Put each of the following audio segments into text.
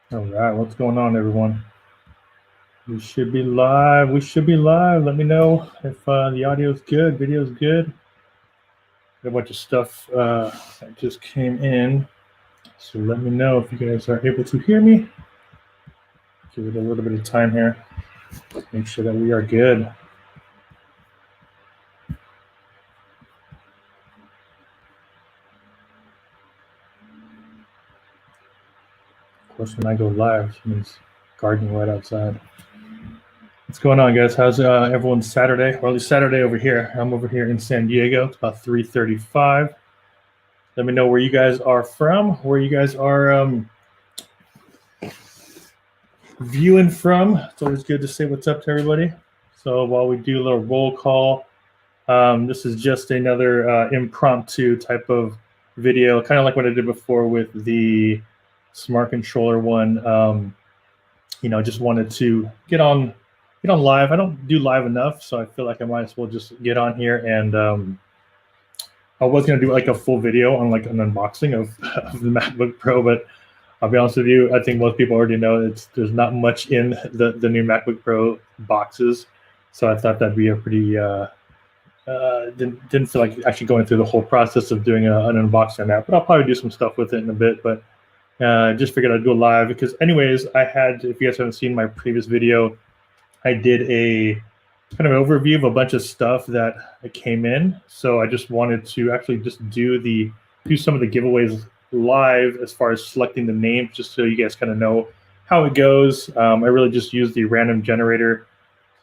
All right, what's going on, everyone? We should be live. We should be live. Let me know if the audio is good, video is good. Got a bunch of stuff that just came in, so let me know if you guys are able to hear me. Give it a little bit of time here. Make sure that we are good. Of course, when I go live, it means gardening right outside. What's going on, guys? How's everyone's Saturday? Or at least Saturday over here. I'm over here in San Diego. It's about 3:35. Let me know where you guys are from, where you guys are viewing from. It's always good to say what's up to everybody. So while we do a little roll call, this is just another impromptu type of video, kind of like what I did before with the smart controller one. Just wanted to get on live. I don't do live enough, so I feel like I might as well just get on here. And I was gonna do like a full video on like an unboxing of the MacBook Pro, but I'll be honest with you, I think most people already know there's not much in the new MacBook Pro boxes, so I thought that'd be a pretty didn't feel like actually going through the whole process of doing an unboxing on that, but I'll probably do some stuff with it in a bit. But just figured I'd go live because, anyways, if you guys haven't seen my previous video, I did a kind of an overview of a bunch of stuff that came in. So I just wanted to actually just do some of the giveaways live as far as selecting the names, just so you guys kind of know how it goes. I really just use the random generator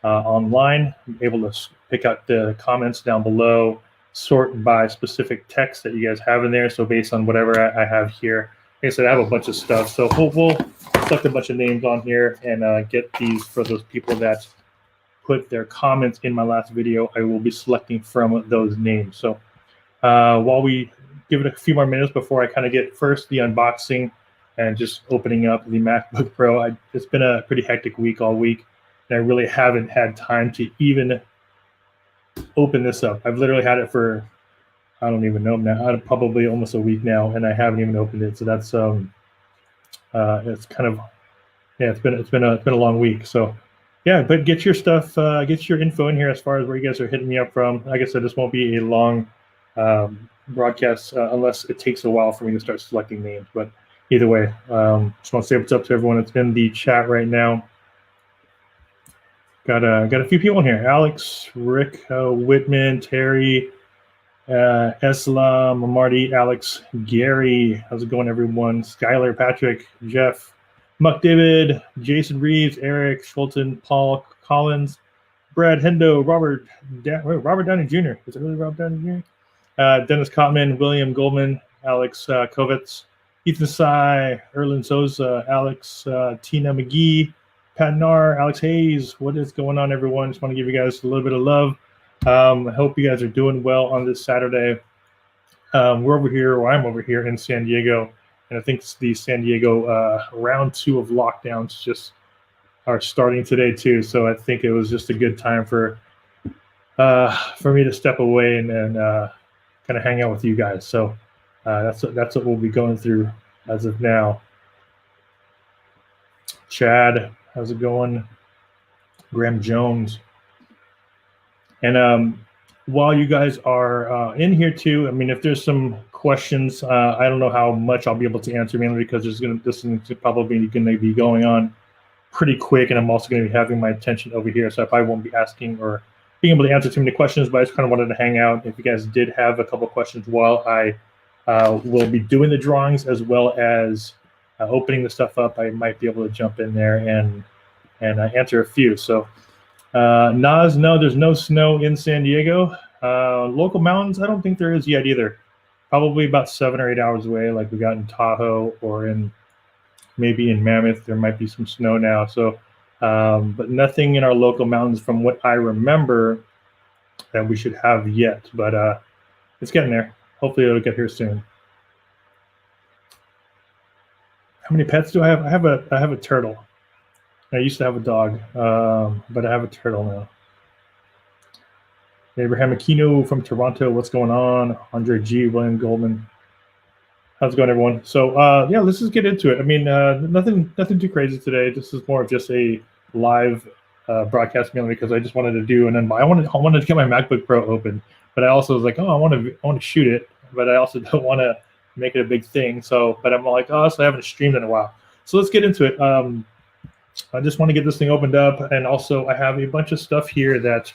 online. I'm able to pick out the comments down below, sort by specific text that you guys have in there. So based on whatever I have here, like I said, I have a bunch of stuff. So we'll select a bunch of names on here and get these for those people that put their comments in my last video. I will be selecting from those names. So while we give it a few more minutes before I kind of get first the unboxing and just opening up the MacBook Pro, it's been a pretty hectic week all week, and I really haven't had time to even open this up. I've literally had it for, I don't even know now, probably almost a week now, and I haven't even opened it. So that's it's kind of, yeah, it's been a long week. So yeah, but get your stuff, get your info in here as far as where you guys are hitting me up from. Like I said, this won't be a long broadcast unless it takes a while for me to start selecting names. But either way, just want to say what's up to everyone that's in the chat right now. Got a few people in here: Alex, Rick, Whitman, Terry, Eslam, Marty, Alex, Gary. How's it going, everyone? Skylar, Patrick, Jeff, Muck David, Jason Reeves, Eric, Schulten, Paul Collins, Brad Hendo, Robert Downey Jr. Is it really Robert Downey Jr.? Dennis Cotman, William Goldman, Alex Kovitz, Ethan Sy, Erlin Sosa, Alex, Tina McGee, Pat Narr, Alex Hayes. What is going on, everyone? Just want to give you guys a little bit of love. I hope you guys are doing well on this Saturday. I'm over here in San Diego, and I think the San Diego round 2 of lockdowns just are starting today too. So I think it was just a good time for me to step away and kind of hang out with you guys. So that's what we'll be going through as of now. Chad, how's it going? Graham Jones. And while you guys are in here too, I mean, if there's some questions, I don't know how much I'll be able to answer, mainly because this is probably going to be going on pretty quick, and I'm also going to be having my attention over here, so I probably won't be asking or being able to answer too many questions, but I just kind of wanted to hang out. If you guys did have a couple questions while I will be doing the drawings as well as opening the stuff up, I might be able to jump in there and answer a few. So Nas, no, there's no snow in San Diego. Local mountains, I don't think there is yet either. Probably about 7 or 8 hours away, like we got in Tahoe or maybe in Mammoth. There might be some snow now. So, but nothing in our local mountains from what I remember that we should have yet. But it's getting there. Hopefully it'll get here soon. How many pets do I have? I have a turtle. I used to have a dog, but I have a turtle now. Abraham Aquino from Toronto, what's going on? Andre G, William Goldman. How's it going, everyone? So yeah, let's just get into it. I mean, nothing too crazy today. This is more of just a live broadcast mainly because I just wanted to do I wanted to get my MacBook Pro open, but I also was like, oh, I want to shoot it, but I also don't want to make it a big thing. So, but I'm like, oh, so I haven't streamed in a while. So let's get into it. I just want to get this thing opened up, and also I have a bunch of stuff here that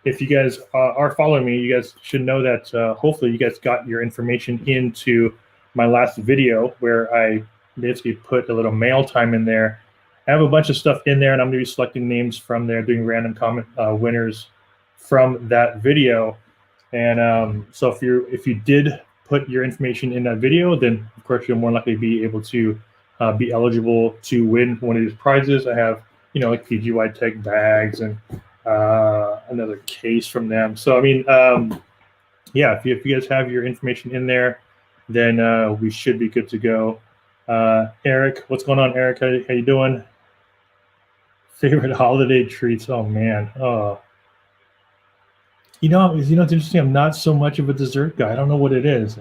if you guys are following me, you guys should know that hopefully you guys got your information into my last video where I basically put a little mail time in there. I have a bunch of stuff in there, and I'm going to be selecting names from there, doing random comment winners from that video. And so if you did put your information in that video, then of course you'll more likely be able to be eligible to win one of these prizes. I have, like PGY Tech bags and another case from them. So I mean, yeah, if you guys have your information in there, then we should be good to go. Eric, what's going on, Eric? How you doing? Favorite holiday treats? Oh man, it's interesting. I'm not so much of a dessert guy. I don't know what it is.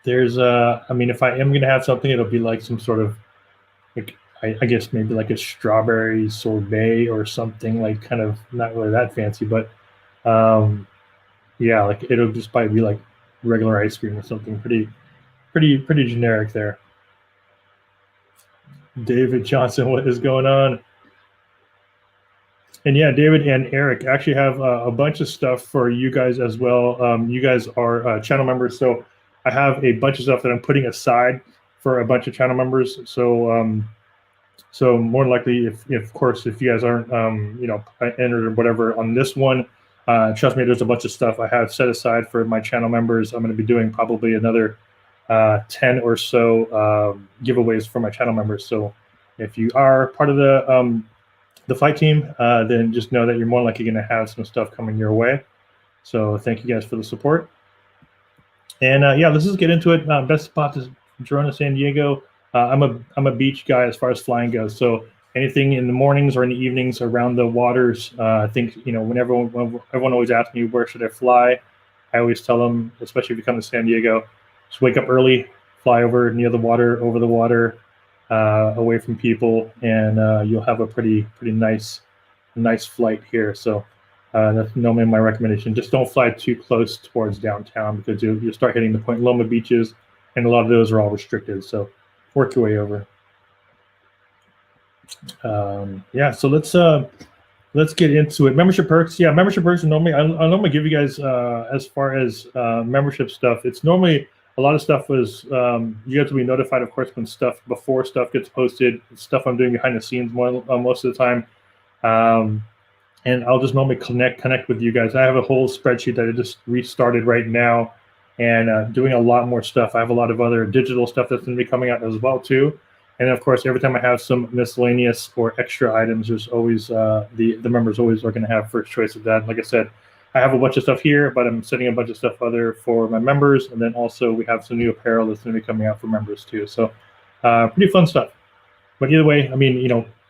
There's I mean, if I am gonna have something, it'll be like some sort of, like, I guess maybe like a strawberry sorbet or something, like kind of not really that fancy, but yeah, like it'll just probably be like regular ice cream or something pretty generic there. David Johnson, what is going on? And yeah, David and Eric actually have a bunch of stuff for you guys as well. You guys are channel members, so I have a bunch of stuff that I'm putting aside for a bunch of channel members. So so more likely, if of course, if you guys aren't entered or whatever on this one, trust me, there's a bunch of stuff I have set aside for my channel members. I'm going to be doing probably another 10 or so giveaways for my channel members. So if you are part of the flight team, then just know that you're more likely going to have some stuff coming your way. So thank you guys for the support. And yeah, let's just get into it. Best spot is Girona, San Diego. I'm a beach guy as far as flying goes. So anything in the mornings or in the evenings around the waters. I think when everyone always asks me where should I fly, I always tell them, especially if you come to San Diego, just wake up early, fly over near the water, over the water, away from people, and you'll have a pretty nice flight here. So that's normally my recommendation. Just don't fly too close towards downtown because you'll start hitting the Point Loma beaches, and a lot of those are all restricted. So work your way over. Yeah, so let's get into it. Membership perks. Yeah, membership perks are normally I normally give you guys as far as membership stuff. It's normally a lot of stuff was you have to be notified, of course, when before stuff gets posted. Stuff I'm doing behind the scenes most of the time. And I'll just normally connect with you guys. I have a whole spreadsheet that I just restarted right now, and doing a lot more stuff. I have a lot of other digital stuff that's going to be coming out as well too. And of course, every time I have some miscellaneous or extra items, there's always the members always are going to have first choice of that. Like I said, I have a bunch of stuff here, but I'm setting a bunch of stuff other for my members, and then also we have some new apparel that's going to be coming out for members too. So pretty fun stuff. But either way, I mean,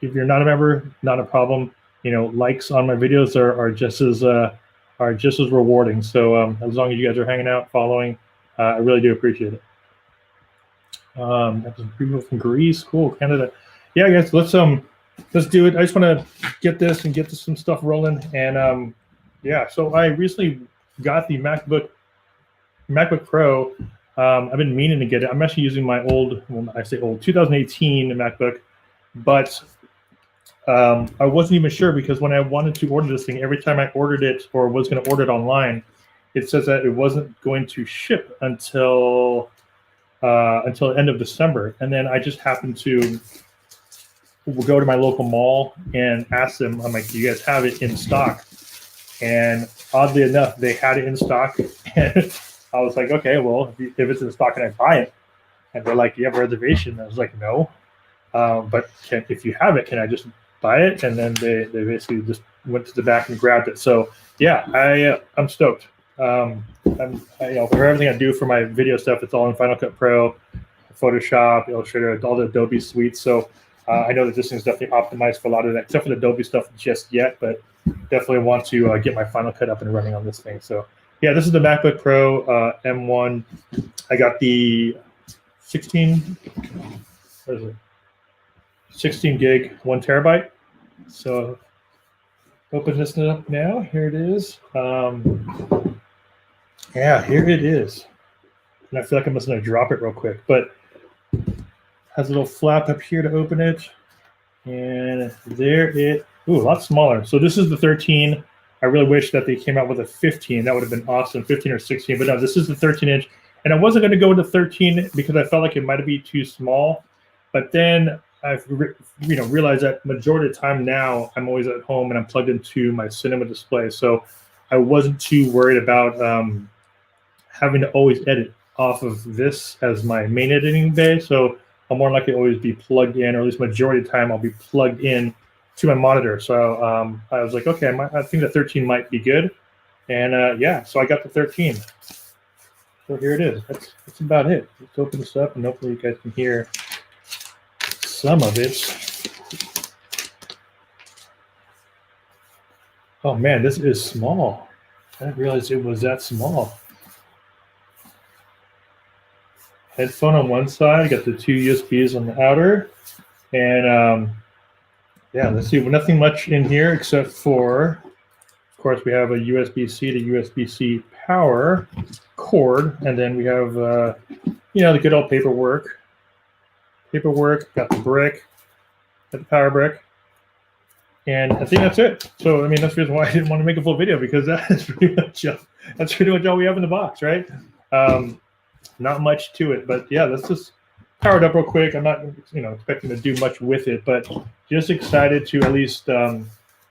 if you're not a member, not a problem. Likes on my videos are just as rewarding. So as long as you guys are hanging out, following, I really do appreciate it. That was people from Greece, cool, Canada. Yeah, guys, let's do it. I just want to get some stuff rolling, and yeah. So I recently got the MacBook Pro. I've been meaning to get it. I'm actually using my old, well, I say old, 2018 MacBook, but I wasn't even sure because when I wanted to order this thing, every time I ordered it or was going to order it online, it says that it wasn't going to ship until the end of December. And then I just happened to go to my local mall and ask them, I'm like, do you guys have it in stock? And oddly enough, they had it in stock. And I was like, okay, well, if it's in stock, can I buy it? And they're like, you have a reservation? I was like, no. But if you have it, can I just buy it? And then they basically just went to the back and grabbed it. So yeah, I'm stoked. For everything I do for my video stuff, it's all in Final Cut Pro, Photoshop, Illustrator, all the Adobe suites. So I know that this thing's definitely optimized for a lot of that, except for the Adobe stuff just yet, but definitely want to get my Final Cut up and running on this thing. So yeah, this is the MacBook Pro M1. I got the 16 gig, 1 terabyte. So open this up now. Here it is. Yeah, here it is. And I feel like I'm just going to drop it real quick, but has a little flap up here to open it. And there it, ooh, a lot smaller. So this is the 13. I really wish that they came out with a 15. That would have been awesome, 15 or 16. But no, this is the 13-inch. And I wasn't going to go with the 13 because I felt like it might be too small. But then I've realized that majority of the time now I'm always at home and I'm plugged into my cinema display. So I wasn't too worried about having to always edit off of this as my main editing bay. So I'll more likely always be plugged in, or at least majority of the time I'll be plugged in to my monitor. So I was like, okay, I think the 13 might be good. And yeah, so I got the 13. So here it is. That's about it. Let's open this up and hopefully you guys can hear some of it. Oh man, this is small. I didn't realize it was that small. Headphone on one side, got the 2 USBs on the outer, and yeah, let's see, nothing much in here except for, of course, we have a USB-C to USB-C power cord, and then we have, the good old paperwork. Got the brick, got the power brick, and I think that's it. So, I mean, that's the reason why I didn't want to make a full video, because that's pretty much all we have in the box, right? Not much to it, but yeah, let's just power it up real quick. I'm not, expecting to do much with it, but just excited to at least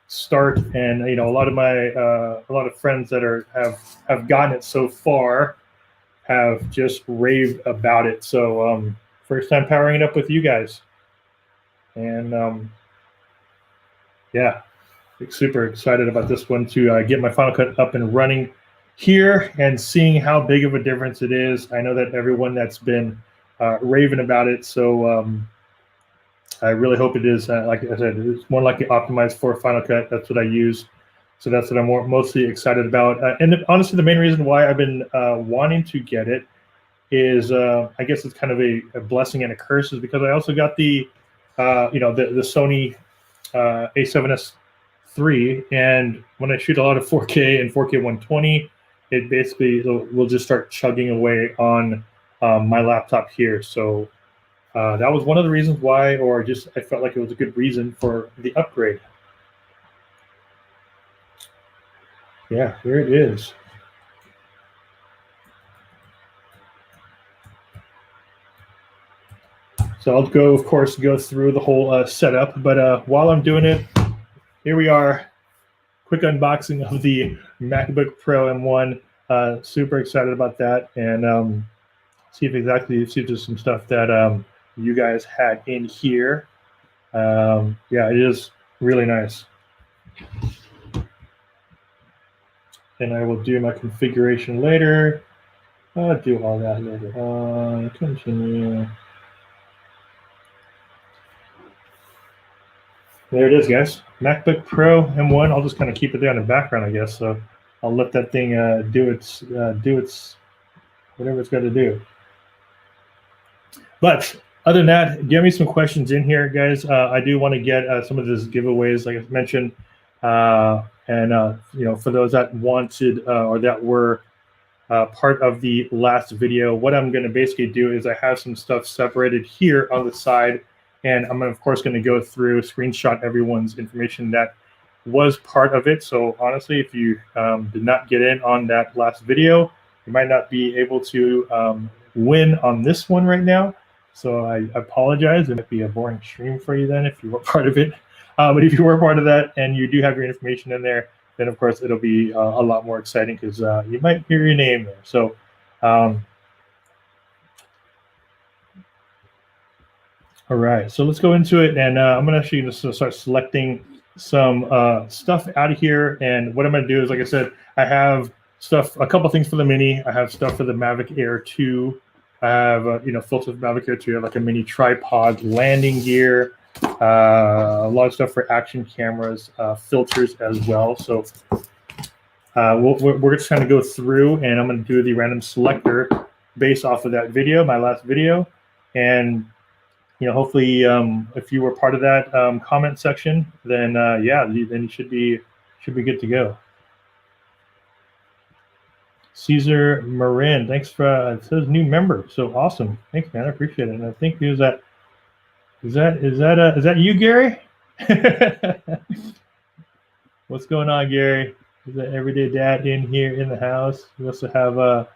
start. And a lot of friends that have gotten it so far have just raved about it. So first time powering it up with you guys, and yeah, super excited about this one to get my Final Cut up and running here and seeing how big of a difference it is. I know that everyone that's been raving about it, so I really hope it is. Like I said, it's more likely optimized for Final Cut. That's what I use, so that's what I'm mostly excited about. And honestly, the main reason why I've been wanting to get it is, I guess it's kind of a blessing and a curse, is because I also got the the Sony A7S III, and when I shoot a lot of 4K and 4K 120, it basically will just start chugging away on my laptop here. So that was one of the reasons why, or just I felt like it was a good reason for the upgrade. Yeah, here it is. So I'll go, of course, go through the whole setup, but while I'm doing it, here we are. Quick unboxing of the MacBook Pro M1. Super excited about that, and see if there's some stuff that you guys had in here. Yeah, it is really nice. And I will do my configuration later. I'll do all that later. Continue. There it is, guys. MacBook Pro M1. I'll just kind of keep it there in the background, I guess. So I'll let that thing do its whatever it's got to do. But other than that, give me some questions in here, guys. I do want to get some of these giveaways, like I mentioned, and for those that wanted or that were part of the last video, what I'm going to basically do is I have some stuff separated here on the side. And I'm, of course, going to go through, screenshot everyone's information that was part of it. So honestly, if you did not get in on that last video, you might not be able to win on this one right now. So I apologize. It might be a boring stream for you then if you were part of it. But if you were part of that and you do have your information in there, then, of course, it'll be a lot more exciting because you might hear your name there. So all right, so let's go into it, and I'm going to actually just start selecting some stuff out of here. And what I'm going to do is, like I said, I have stuff, a couple things for the Mini. I have stuff for the MAVIC Air 2. I have, filters for MAVIC Air 2. I have like a mini tripod, landing gear, a lot of stuff for action cameras, filters as well. So we're just going to go through, and I'm going to do the random selector based off of that video, my last video, and hopefully, if you were part of that comment section, then yeah, then you should be good to go. Caesar Marin, thanks for it says new member, so awesome. Thanks, man, I appreciate it. And I think is that you, Gary? What's going on, Gary? Is that Everyday Dad in here in the house? We also have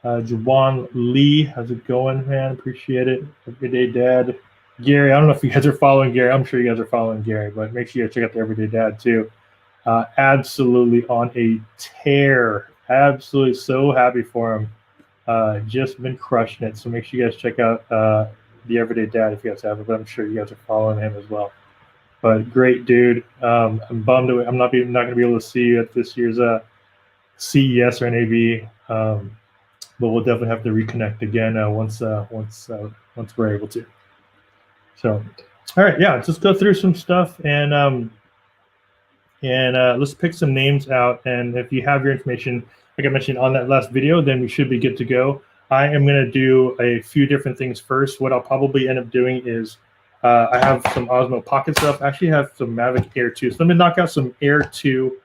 Jawan Lee. How's it going, man? Appreciate it. Everyday Dad. Gary, I don't know if you guys are following Gary. I'm sure you guys are following Gary, but make sure you check out the Everyday Dad too. Absolutely on a tear. Absolutely so happy for him. Just been crushing it. So make sure you guys check out the Everyday Dad if you guys haven't, but I'm sure you guys are following him as well. But great dude. I'm bummed that I'm not going to be able to see you at this year's CES or NAB, but we'll definitely have to reconnect again once we're able to. So, all right, yeah, let's go through some stuff and let's pick some names out. And if you have your information, like I mentioned on that last video, then we should be good to go. I am going to do a few different things first. What I'll probably end up doing is I have some Osmo Pocket stuff. I actually have some MAVIC Air 2. So let me knock out some Air 2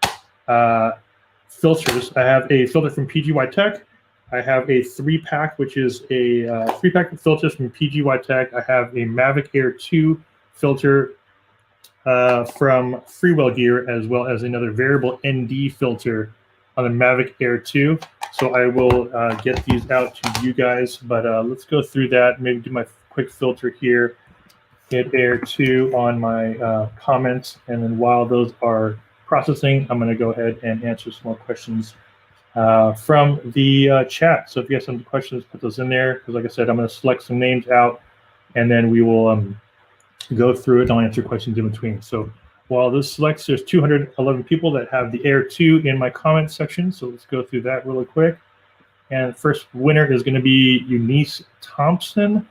filters. I have a filter from PGY Tech. I have a 3-pack, which is a 3-pack of filters from PGY Tech. I have a MAVIC Air 2 filter from Freewell Gear, as well as another variable ND filter on the MAVIC Air 2. So I will get these out to you guys, but let's go through that. Maybe do my quick filter here. Hit Air 2 on my comments, and then while those are processing, I'm going to go ahead and answer some more questions from the chat. So if you have some questions, put those in there, because like I said, I'm going to select some names out, and then we will go through it, and I'll answer questions in between. So while this selects, there's 211 people that have the Air 2 in my comment section, so let's go through that really quick. And the first winner is going to be Eunice Thompson.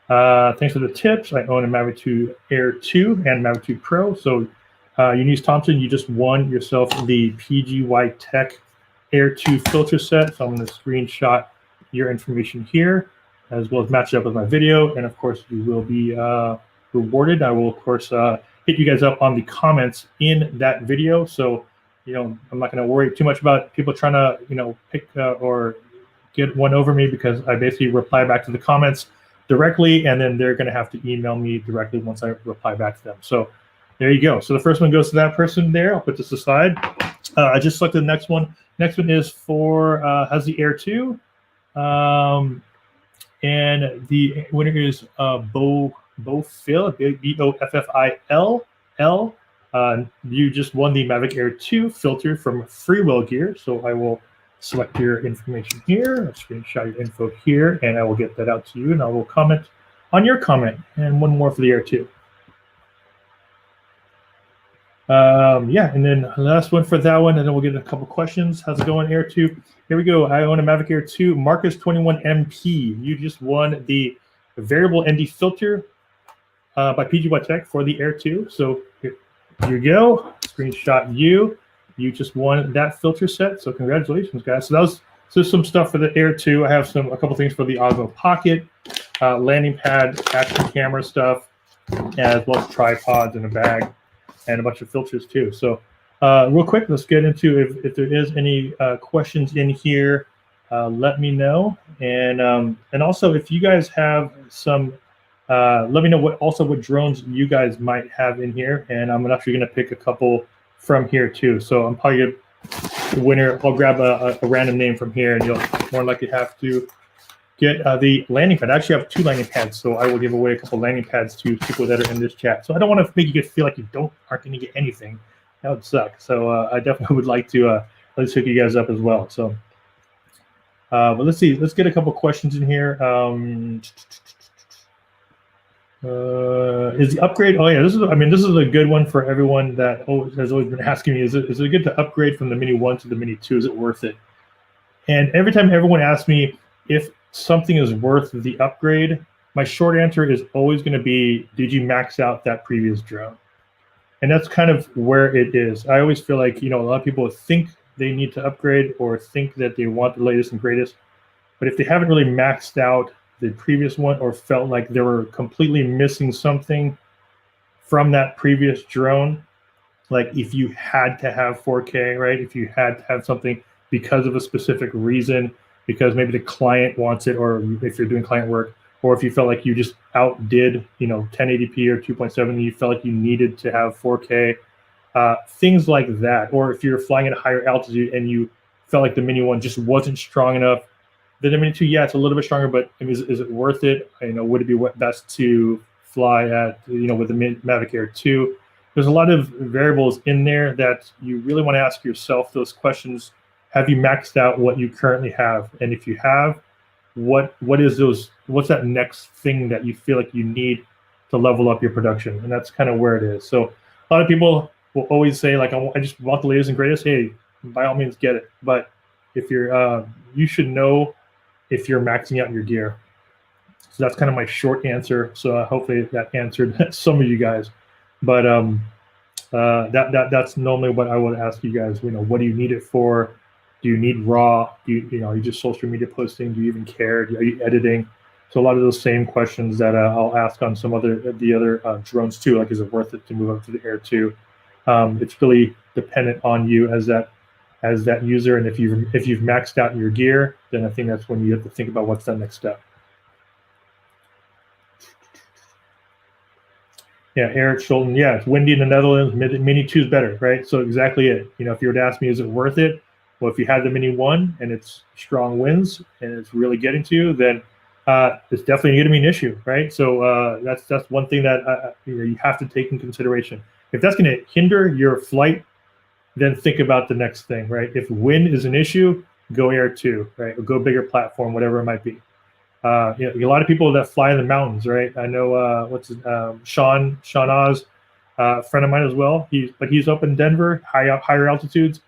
Thanks for the tips. I own a MAVIC 2 Air 2 and MAVIC 2 Pro. So Eunice Thompson, you just won yourself the PGY Tech Air 2 filter set. So I'm going to screenshot your information here, as well as match it up with my video. And of course, you will be rewarded. I will, of course, hit you guys up on the comments in that video. So, I'm not going to worry too much about people trying to, pick or get one over me, because I basically reply back to the comments directly, and then they're going to have to email me directly once I reply back to them. So there you go. So the first one goes to that person there. I'll put this aside. I just selected the next one. Next one is for has the Air 2, and the winner is Boffill, Boffil. You just won the MAVIC Air 2 filter from Freewell Gear. So I will select your information here. I'll screenshot your info here, and I will get that out to you, and I will comment on your comment. And one more for the Air 2. Yeah, and then the last one for that one, and then we'll get a couple questions. How's it going, Air 2? Here we go. I own a MAVIC Air 2 Marcus 21MP. You just won the variable ND filter by PGY Tech for the Air 2. So here you go. Screenshot you. You just won that filter set. So congratulations, guys. So that was some stuff for the Air 2. I have a couple things for the Osmo Pocket, landing pad, action camera stuff, as well as tripods in a bag, and a bunch of filters too. So real quick, let's get into if there is any questions in here, let me know. And also, if you guys have some, let me know what drones you guys might have in here. And I'm actually going to pick a couple from here too. So I'm probably going to, the winner, I'll grab a random name from here, and you'll more likely have to get the landing pad. I actually have 2 landing pads, so I will give away a couple landing pads to people that are in this chat. So I don't want to make you guys feel like you aren't going to get anything. That would suck. So I definitely would like to let's hook you guys up as well. So, but let's see. Let's get a couple questions in here. Is the upgrade? Oh yeah, this is a good one for everyone that has always been asking me. Is it good to upgrade from the Mini 1 to the Mini 2? Is it worth it? And every time everyone asks me if something is worth the upgrade, my short answer is always going to be, did you max out that previous drone? And that's kind of where it is. I always feel like, a lot of people think they need to upgrade or think that they want the latest and greatest. But if they haven't really maxed out the previous one or felt like they were completely missing something from that previous drone, like if you had to have 4K, right? If you had to have something because of a specific reason, because maybe the client wants it, or if you're doing client work, or if you felt like you just outdid, 1080p or 2.7, and you felt like you needed to have 4K, things like that. Or if you're flying at a higher altitude and you felt like the Mini 1 just wasn't strong enough, then the Mini 2, yeah, it's a little bit stronger, but is it worth it? Would it be best to fly at, with the MAVIC Air 2? There's a lot of variables in there that you really want to ask yourself those questions. Have you maxed out what you currently have? And if you have, what's that next thing that you feel like you need to level up your production? And that's kind of where it is. So a lot of people will always say, like, I just want the latest and greatest. Hey, by all means, get it. But if you're, you should know if you're maxing out your gear. So that's kind of my short answer. So hopefully that answered some of you guys. But that's normally what I would ask you guys. What do you need it for? Do you need RAW? Are you just social media posting? Do you even care? Are you editing? So a lot of those same questions that I'll ask on some the other drones too. Like, is it worth it to move up to the Air 2? It's really dependent on you as that user. And if you've maxed out your gear, then I think that's when you have to think about what's that next step. Yeah, Eric Schulten. Yeah, it's windy in the Netherlands. Mini 2 is better, right? So exactly it. If you were to ask me, is it worth it? Well, if you had the Mini 1 and it's strong winds and it's really getting to you, then it's definitely going to be an issue, right? So that's one thing that you have to take in consideration. If that's going to hinder your flight, then think about the next thing, right? If wind is an issue, go Air 2, right? Or go bigger platform, whatever it might be. A lot of people that fly in the mountains, right? I know Sean Oz, a friend of mine as well. He's up in Denver, higher altitudes.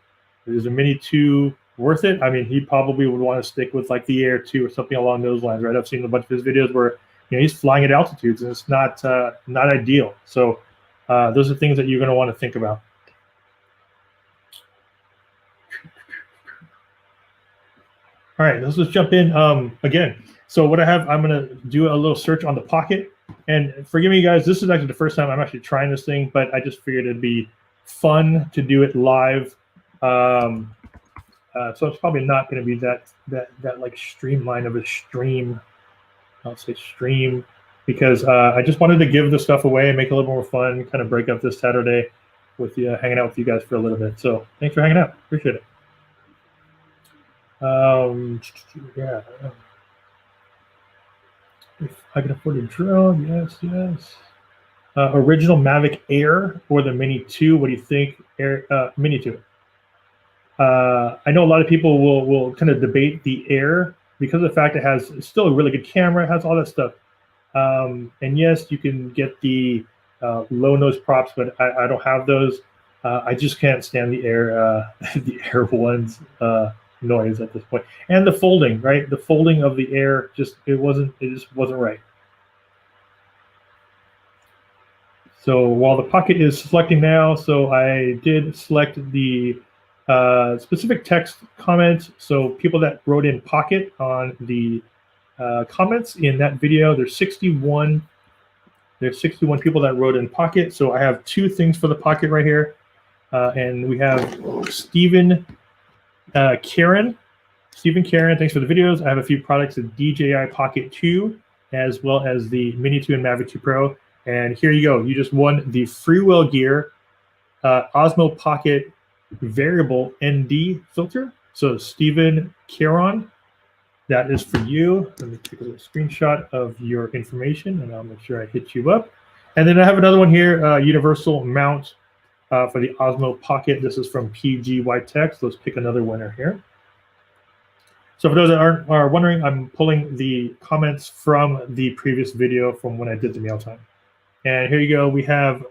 Is a Mini 2 worth it? I mean, he probably would want to stick with like the Air 2 or something along those lines, right? I've seen a bunch of his videos where he's flying at altitudes and it's not ideal. So those are things that you're going to want to think about. All right, let's just jump in again. So what I have, I'm going to do a little search on the Pocket. And forgive me, guys, this is actually the first time I'm actually trying this thing, but I just figured it'd be fun to do it live. So it's probably not going to be that like streamline of a stream. I'll say stream because I just wanted to give the stuff away and make it a little more fun, kind of break up this Saturday with you, hanging out with you guys for a little bit. So thanks for hanging out. Appreciate it. Yeah. If I can afford a drone, yes. Original MAVIC Air or the Mini 2? What do you think? Mini 2. I know a lot of people will kind of debate the Air because of the fact it's still a really good camera, it has all that stuff. And yes, you can get the low nose props, but I don't have those. I just can't stand the Air the Air 1's noise at this point, and the folding, right? The folding of the Air it just wasn't right. So while the Pocket is selecting now, so I did select the specific text comments. So people that wrote in Pocket on the comments in that video, there's 61 people that wrote in Pocket. So I have two things for the Pocket right here, and we have Kearon. Stephen Kearon, thanks for the videos. I have a few products, the DJI Pocket 2, as well as the Mini 2 and MAVIC 2 Pro. And here you go. You just won the Freewell Gear Osmo Pocket Variable ND filter. So Stephen Kearon, that is for you. Let me take a little screenshot of your information, and I'll make sure I hit you up. And then I have another one here, universal mount for the Osmo Pocket. This is from PGY Tech. So let's pick another winner here. So for those that are wondering, I'm pulling the comments from the previous video from when I did the mail time. And here you go. We have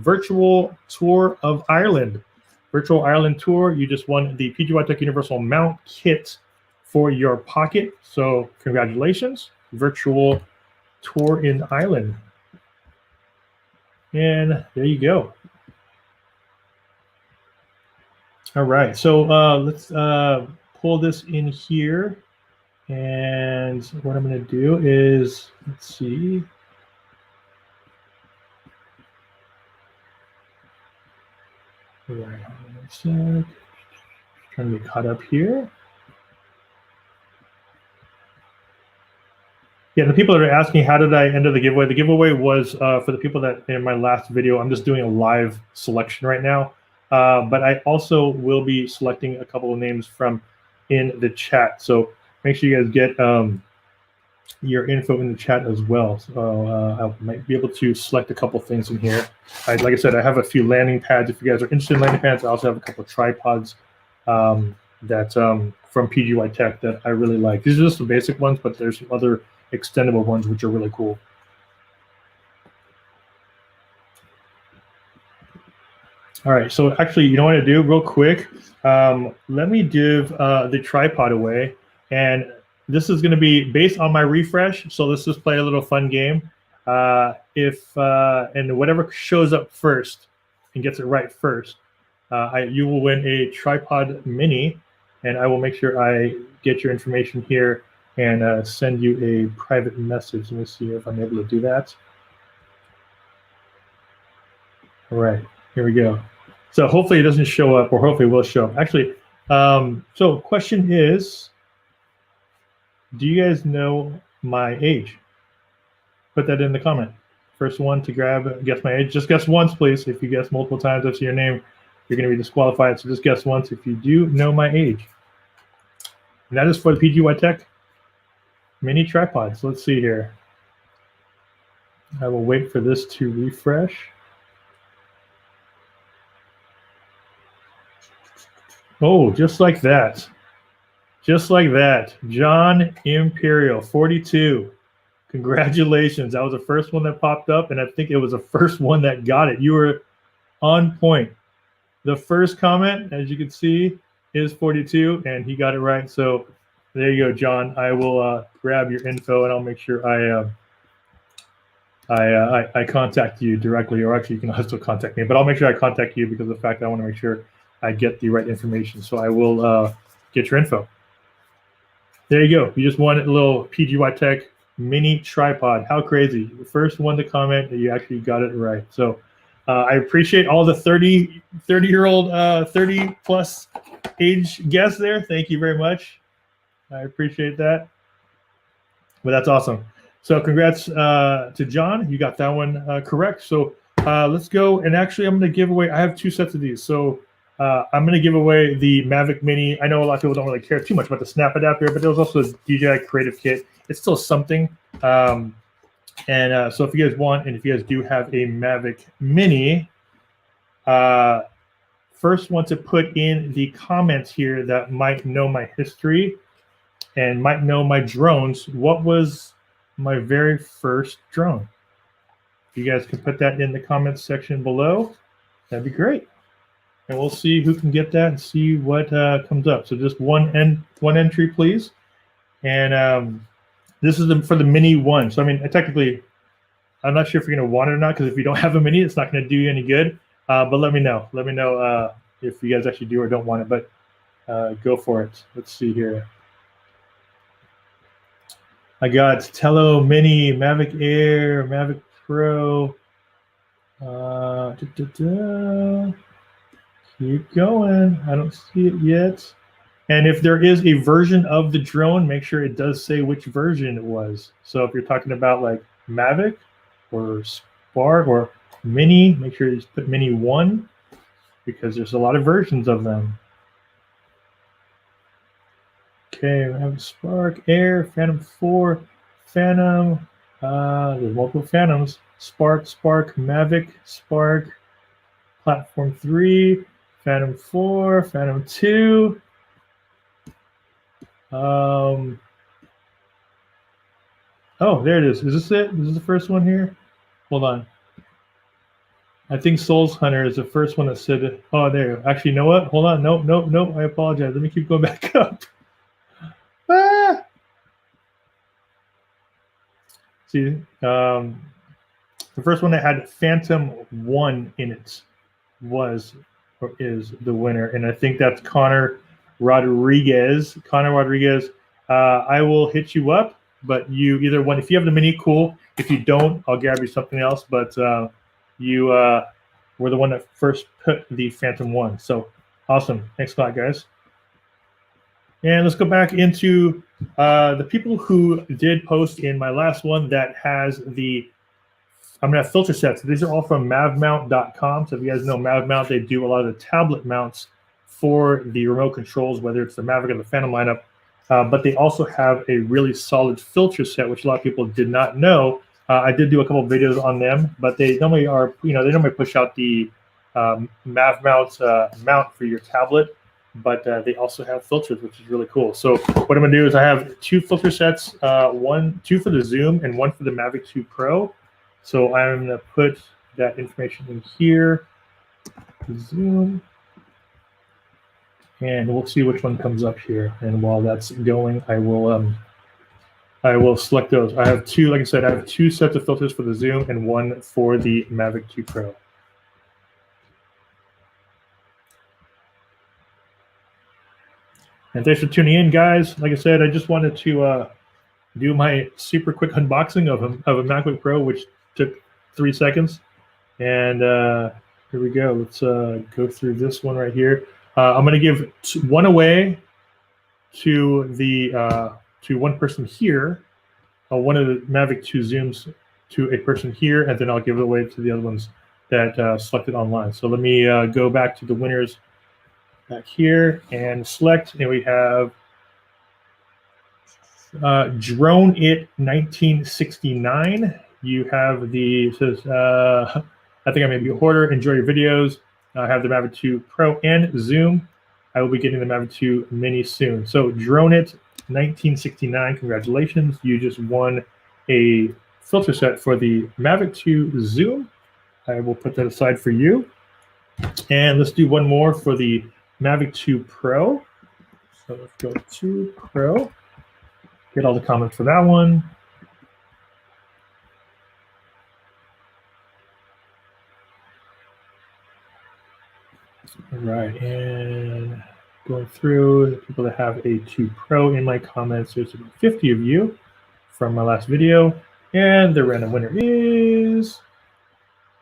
virtual tour of Ireland. Virtual Ireland tour. You just won the PGY Tech Universal Mount Kit for your Pocket. So congratulations. Virtual tour in Ireland. And there you go. All right, so let's pull this in here. And what I'm going to do is, let's see. All right, hold on a sec. Trying to get caught up here. Yeah, the people that are asking, how did I enter the giveaway? The giveaway was for the people that in my last video, I'm just doing a live selection right now. But I also will be selecting a couple of names from in the chat. So make sure you guys get your info in the chat as well. So I might be able to select a couple things in here. Like I said, I have a few landing pads. If you guys are interested in landing pads, I also have a couple of tripods that from PGY Tech that I really like. These are just the basic ones, but there's some other extendable ones which are really cool. All right, so actually, you know what to do real quick? Let me give the tripod away, and this is going to be based on my refresh. So let's just play a little fun game. And whatever shows up first and gets it right first, you will win a tripod mini, and I will make sure I get your information here and send you a private message. Let me see if I'm able to do that. All right, here we go. So hopefully it doesn't show up, or hopefully it will show up. Actually, so question is, do you guys know my age? Put that in the comment. First one to guess my age. Just guess once, please. If you guess multiple times, I see your name, you're going to be disqualified. So just guess once if you do know my age. And that is for the PGY Tech mini tripods. Let's see here. I will wait for this to refresh. Oh, just like that. Just like that. Jon Imperial, 42. Congratulations. That was the first one that popped up, and I think it was the first one that got it. You were on point. The first comment, as you can see, is 42, and he got it right. So there you go, Jon. I will grab your info, and I'll make sure I contact you directly, or actually you can also contact me, but I'll make sure I contact you because of the fact that I want to make sure I get the right information. So I will get your info. There you go. You just won a little PGY Tech mini tripod. How crazy. The first one to comment that you actually got it right. So I appreciate all the 30-year-old, 30 plus age guests there. Thank you very much. I appreciate that. But that's awesome. So congrats to Jon. You got that one correct. So let's go. And actually, I'm going to give away, I have 2 sets of these. So I'm going to give away the MAVIC Mini. I know a lot of people don't really care too much about the snap adapter, but there was also a DJI Creative Kit. It's still something. So if you guys want, and if you guys do have a MAVIC Mini, first want to put in the comments here that might know my history and might know my drones. What was my very first drone? You guys can put that in the comments section below. That'd be great. And we'll see who can get that and see what comes up. So just one entry, please. And this is for the mini one. So I mean, technically, I'm not sure if you're going to want it or not, because if you don't have a mini, it's not going to do you any good. But let me know. Let me know if you guys actually do or don't want it. But go for it. Let's see here. I got Tello Mini, MAVIC Air, MAVIC Pro. Keep going. I don't see it yet. And if there is a version of the drone, make sure it does say which version it was. So if you're talking about like MAVIC or Spark or Mini, make sure you just put Mini 1, because there's a lot of versions of them. Okay, we have Spark, Air, Phantom 4, Phantom. There's multiple Phantoms. Spark, MAVIC, Spark, Platform 3, Phantom 4, Phantom 2. Oh, there it is. Is this it? This is the first one here? Hold on. I think Souls Hunter is the first one that said it. Oh, there. Actually, you know what? Hold on. Nope. I apologize. Let me keep going back up. Ah! See, the first one that had Phantom 1 in it was is the winner, and I think that's Connor Rodriguez. Connor Rodriguez, I will hit you up, but you either one. If you have the mini, cool. If you don't, I'll grab you something else. But you were the one that first put the Phantom 1. So awesome. Thanks a lot, guys. And let's go back into the people who did post in my last one that has the, I'm going to have filter sets. These are all from mavmount.com. So if you guys know MavMount, they do a lot of the tablet mounts for the remote controls, whether it's the MAVIC or the Phantom lineup. But they also have a really solid filter set, which a lot of people did not know. I did do a couple of videos on them, but they normally are, they normally push out the MavMount mount for your tablet, but they also have filters, which is really cool. So what I'm gonna do is I have 2 filter sets, 2 for the Zoom and 1 for the MAVIC 2 Pro. So I'm gonna put that information in here, Zoom, and we'll see which one comes up here. And while that's going, I will select those. I have 2, like I said, I have 2 sets of filters for the Zoom and 1 for the MAVIC 2 Pro. And thanks for tuning in, guys. Like I said, I just wanted to do my super quick unboxing of a MacBook Pro, which took 3 seconds. And here we go. Let's go through this one right here. I'm going to give 1 away to the to one person here, one of the MAVIC 2 Zooms to a person here, and then I'll give it away to the other ones that selected online. So let me go back to the winners back here and select, and we have Drone It 1969. You have the, says, I think I may be a hoarder. Enjoy your videos. I have the MAVIC 2 Pro and Zoom. I will be getting the MAVIC 2 Mini soon. So Drone It 1969, congratulations. You just won a filter set for the MAVIC 2 Zoom. I will put that aside for you. And let's do one more for the MAVIC 2 Pro. So let's go to Pro. Get all the comments for that one. All right, and going through the people that have a 2 Pro in my comments, there's about 50 of you from my last video. And the random winner is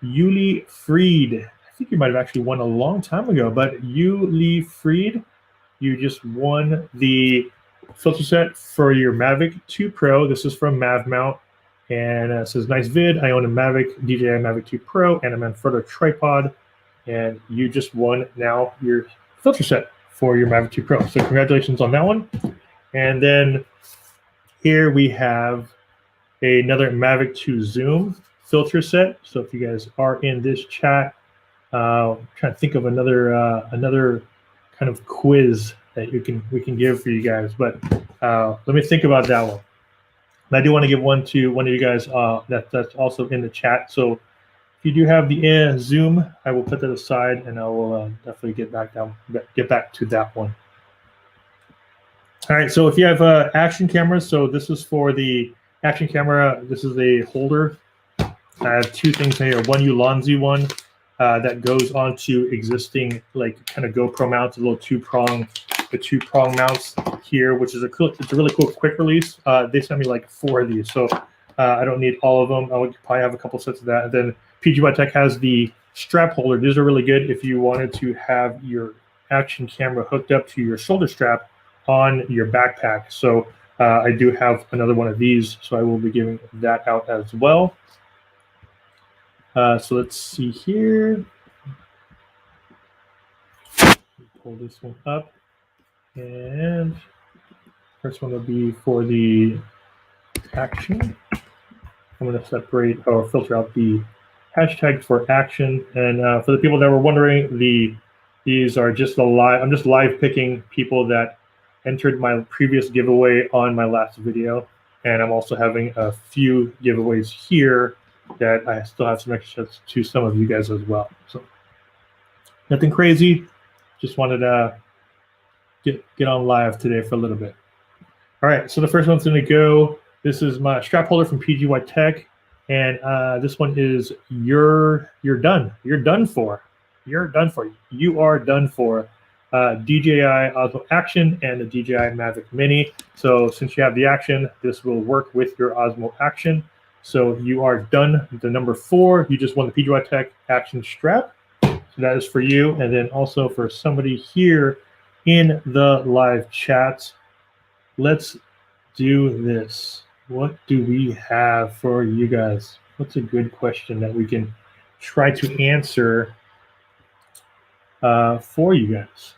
Yuli Freed. I think you might have actually won a long time ago, but Yuli Freed, you just won the filter set for your MAVIC 2 Pro. This is from MavMount, and it says, nice vid. I own a MAVIC, DJI MAVIC 2 Pro, and a Manfrotto tripod, and you just won now your filter set for your MAVIC 2 Pro. So congratulations on that one. And then here we have another MAVIC 2 Zoom filter set. So if you guys are in this chat, I'm trying to think of another another kind of quiz that we can give for you guys, but let me think about that one. And I do want to give one to one of you guys that's also in the chat. So if you do have the Zoom, I will put that aside, and I will definitely get back to that one. All right. So if you have action cameras, so this is for the action camera. This is a holder. I have 2 things here. One Ulanzi one that goes onto existing like kind of GoPro mounts, a little 2-prong mounts here, which is it's a really cool quick release. They sent me like 4 of these, so I don't need all of them. I would probably have a couple sets of that. And then PGY Tech has the strap holder. These are really good if you wanted to have your action camera hooked up to your shoulder strap on your backpack. So I do have another one of these, so I will be giving that out as well. So let's see here. Pull this one up, and first one will be for the action. I'm going to separate or filter out the hashtags for action. And for the people that were wondering, these are just I'm just live picking people that entered my previous giveaway on my last video, and I'm also having a few giveaways here that I still have some extra sets to some of you guys as well. So nothing crazy. Just wanted to get on live today for a little bit. All right, so the first one's going to go. This is my strap holder from PGY Tech, and this one is you're done. You're done for. you're done for. You are done for. DJI Osmo Action and the DJI MAVIC Mini. So since you have the Action, this will work with your Osmo Action. So you are done. The number 4, you just won the PGY Tech Action strap. So that is for you. And then also for somebody here in the live chat, let's do this. What do we have for you guys? What's a good question that we can try to answer for you guys?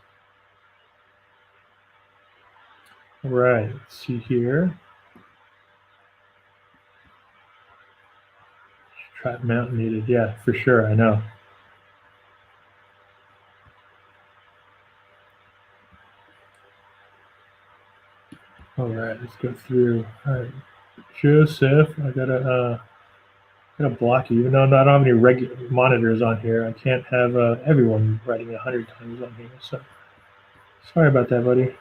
All right, let's see here. Trap mount needed. Yeah, for sure. I know. All right, let's go through. All right, Joseph, I gotta block you. Even though I don't have any regular monitors on here, I can't have everyone writing 100 times on here. So sorry about that, buddy.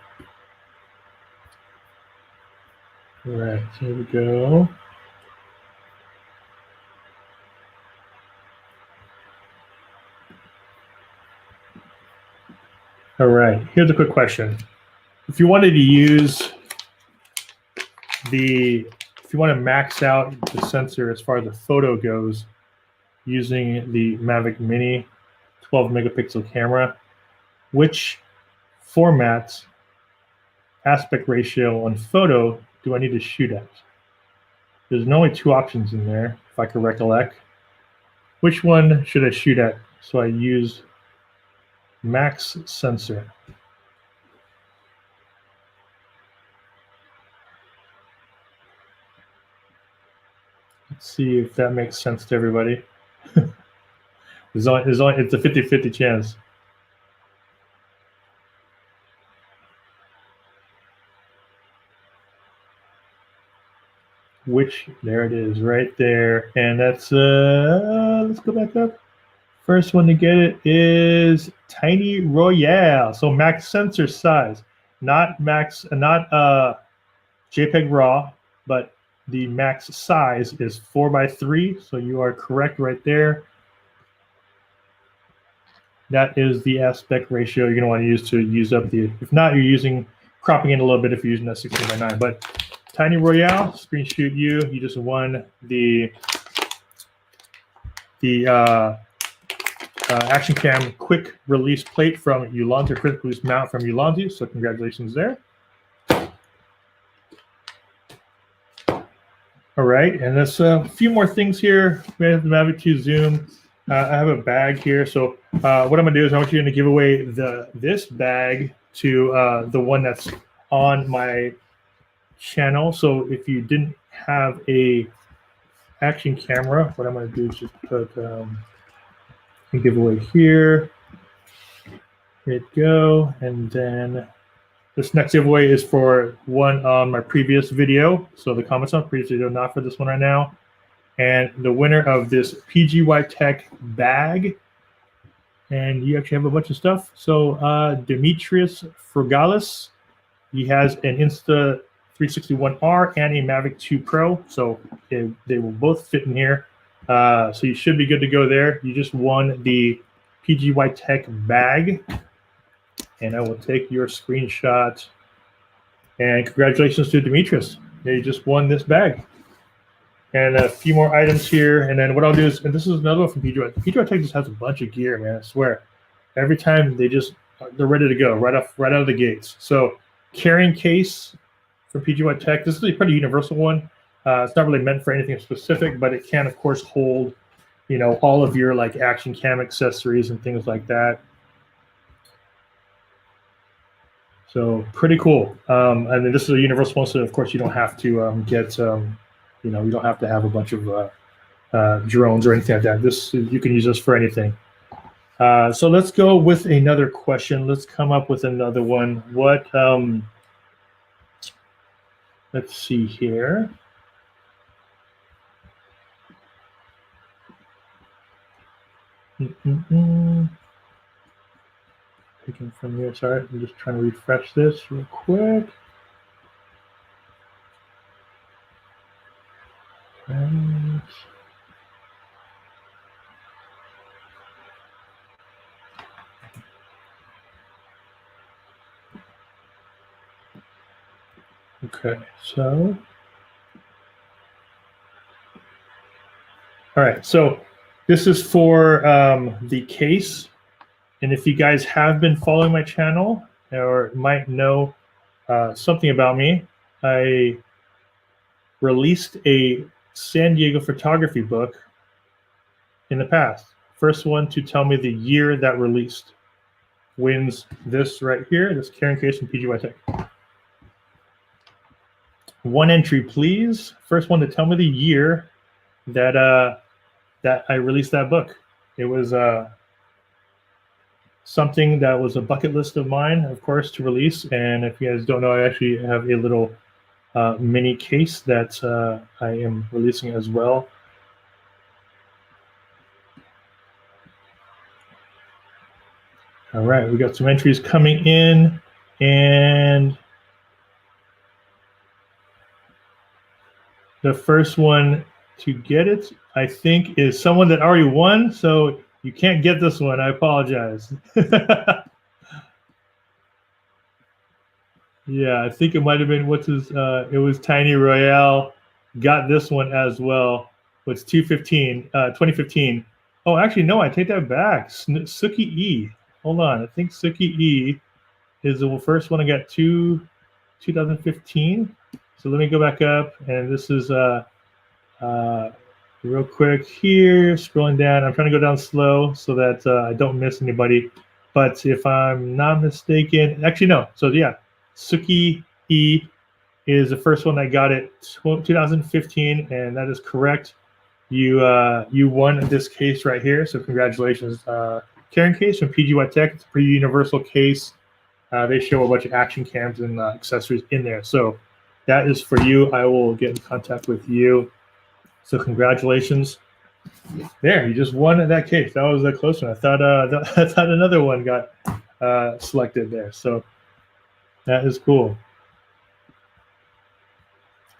All right, so here we go. All right, here's a quick question. If you wanted to use if you want to max out the sensor as far as the photo goes using the MAVIC Mini 12 megapixel camera, which format aspect ratio on photo do I need to shoot at? There's only 2 options in there, if I can recollect. Which one should I shoot at? So I use max sensor. Let's see if that makes sense to everybody. It's a 50-50 chance. There it is, right there. And that's, let's go back up. First one to get it is Tiny Royale. So max sensor size, not JPEG RAW, but the max size is 4:3. So you are correct right there. That is the aspect ratio you're going to want to use up the. If not, you're cropping in a little bit if you're using that 16:9. But Tiny Royale, screen shoot you. You just won the Action Cam quick release plate from Ulanzi, quick release mount from Ulanzi. So congratulations there. All right, and there's a few more things here. We have the MAVIC 2 Zoom. I have a bag here. So what I'm gonna do is I want you to give away this bag to the one that's on my channel. So if you didn't have a Action camera, what I'm gonna do is just put giveaway here. Here it go, and then this next giveaway is for one on my previous video. So the comments on previous video, not for this one right now. And the winner of this PGY Tech bag, and you actually have a bunch of stuff. So Dimitris Fragoulis, he has an Insta361R and a MAVIC 2 Pro. So they will both fit in here. So you should be good to go there. You just won the PGY Tech bag. And I will take your screenshot. And congratulations to Dimitris. You just won this bag. And a few more items here. And then what I'll do is, and this is another one from PGY. PGY Tech just has a bunch of gear, man. I swear. Every time they're ready to go right out of the gates. So carrying case from PGY Tech. This is a pretty universal one. It's not really meant for anything specific, but it can, of course, hold, all of your like Action Cam accessories and things like that. So pretty cool. And then this is a universal one, so of course you don't have to get, you don't have to have a bunch of drones or anything like that. You can use this for anything. So let's go with another question. Let's come up with another one. Let's see here. Picking from here. Sorry, I'm just trying to refresh this real quick. Okay, so. All right, so this is for the case. And if you guys have been following my channel or might know something about me, I released a San Diego photography book in the past. First one to tell me the year that released wins this right here, this Kearon case from PGY Tech. One entry, please. First one to tell me the year that that I released that book. It was something that was a bucket list of mine, of course, to release. And if you guys don't know, I actually have a little mini case that I am releasing as well. All right, we got some entries coming in, and the first one to get it, I think, is someone that already won, so you can't get this one. I apologize. Yeah, I think it might have been, what's his, it was Tiny Royale, got this one as well. It's 2015. Oh, actually, no, I take that back. Sookie E. Hold on, I think Sookie E is the first one I got 2015. So let me go back up, and this is real quick here, scrolling down. I'm trying to go down slow so that I don't miss anybody. But if I'm not mistaken, actually no. So yeah, Sookie E is the first one that got it 2015, and that is correct. You won this case right here, so congratulations. Kearon case from PGY Tech. It's a pretty universal case. They show a bunch of action cams and accessories in there. So that is for you. I will get in contact with you. So congratulations. There, you just won that case. That was a close one. I thought another one got selected there. So that is cool.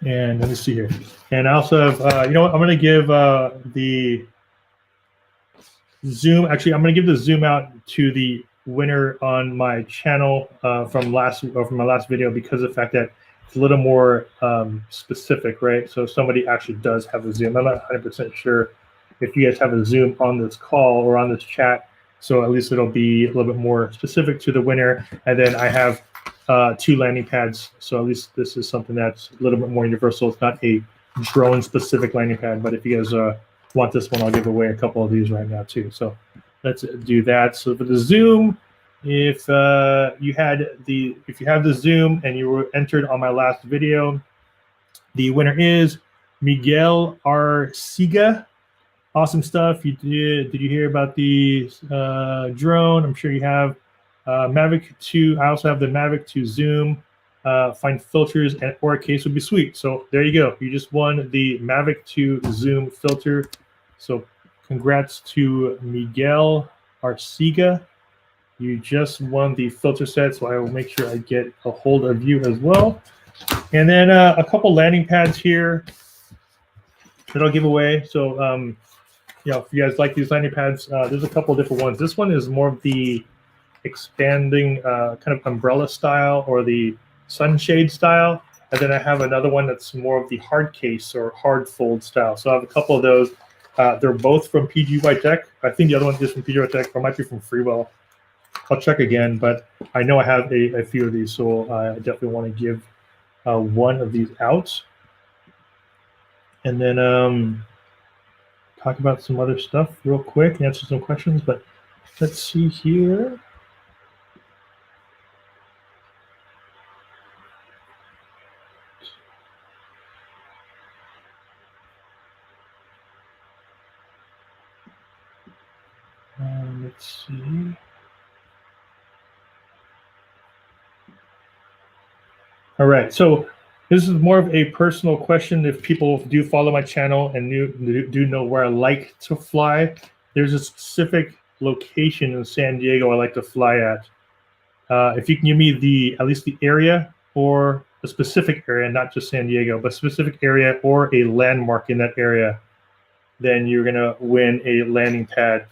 And let me see here. And I also have, you know what? I'm going to give the Zoom. Actually, I'm going to give the Zoom out to the winner on my channel from my last video, because of the fact that it's a little more specific, right? So somebody actually does have a Zoom. I'm not 100% sure if you guys have a Zoom on this call or on this chat. So at least it'll be a little bit more specific to the winner. And then I have 2 landing pads. So at least this is something that's a little bit more universal. It's not a drone specific landing pad, but if you guys want this one, I'll give away a couple of these right now too. So let's do that. So for the Zoom, if you have the Zoom and you were entered on my last video, the winner is Miguel Arcega. Awesome stuff. Did you hear about the drone? I'm sure you have. MAVIC 2. I also have the MAVIC 2 Zoom. Find filters or a case would be sweet. So there you go. You just won the MAVIC 2 Zoom filter. So congrats to Miguel Arcega. You just won the filter set, so I will make sure I get a hold of you as well. And then a couple landing pads here that I'll give away. So you know, if you guys like these landing pads, there's a couple different ones. This one is more of the expanding kind of umbrella style or the sunshade style. And then I have another one that's more of the hard case or hard fold style. So I have a couple of those. They're both from PGY Tech. I think the other one is from PGY Tech, or might be from Freewell. I'll check again, but I know I have a few of these, so I definitely want to give one of these out. And then talk about some other stuff real quick, answer some questions, but let's see here. Let's see. All right, so this is more of a personal question. If people do follow my channel and do know where I like to fly, there's a specific location in San Diego I like to fly at. If you can give me at least the area, or a specific area, not just San Diego, but specific area or a landmark in that area, then you're gonna win a landing pad.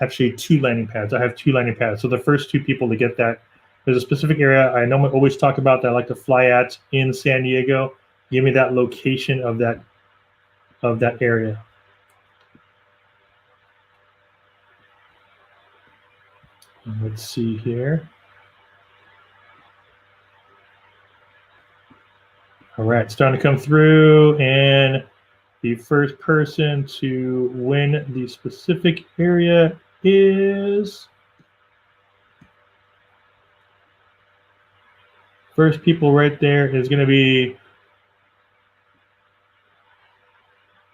Actually, 2 landing pads. I have 2 landing pads. So the first 2 people to get that There's a specific area I normally always talk about that I like to fly at in San Diego. Give me that location of that area. Let's see here. All right, starting to come through, and the first person to win the specific area is first people right there is going to be,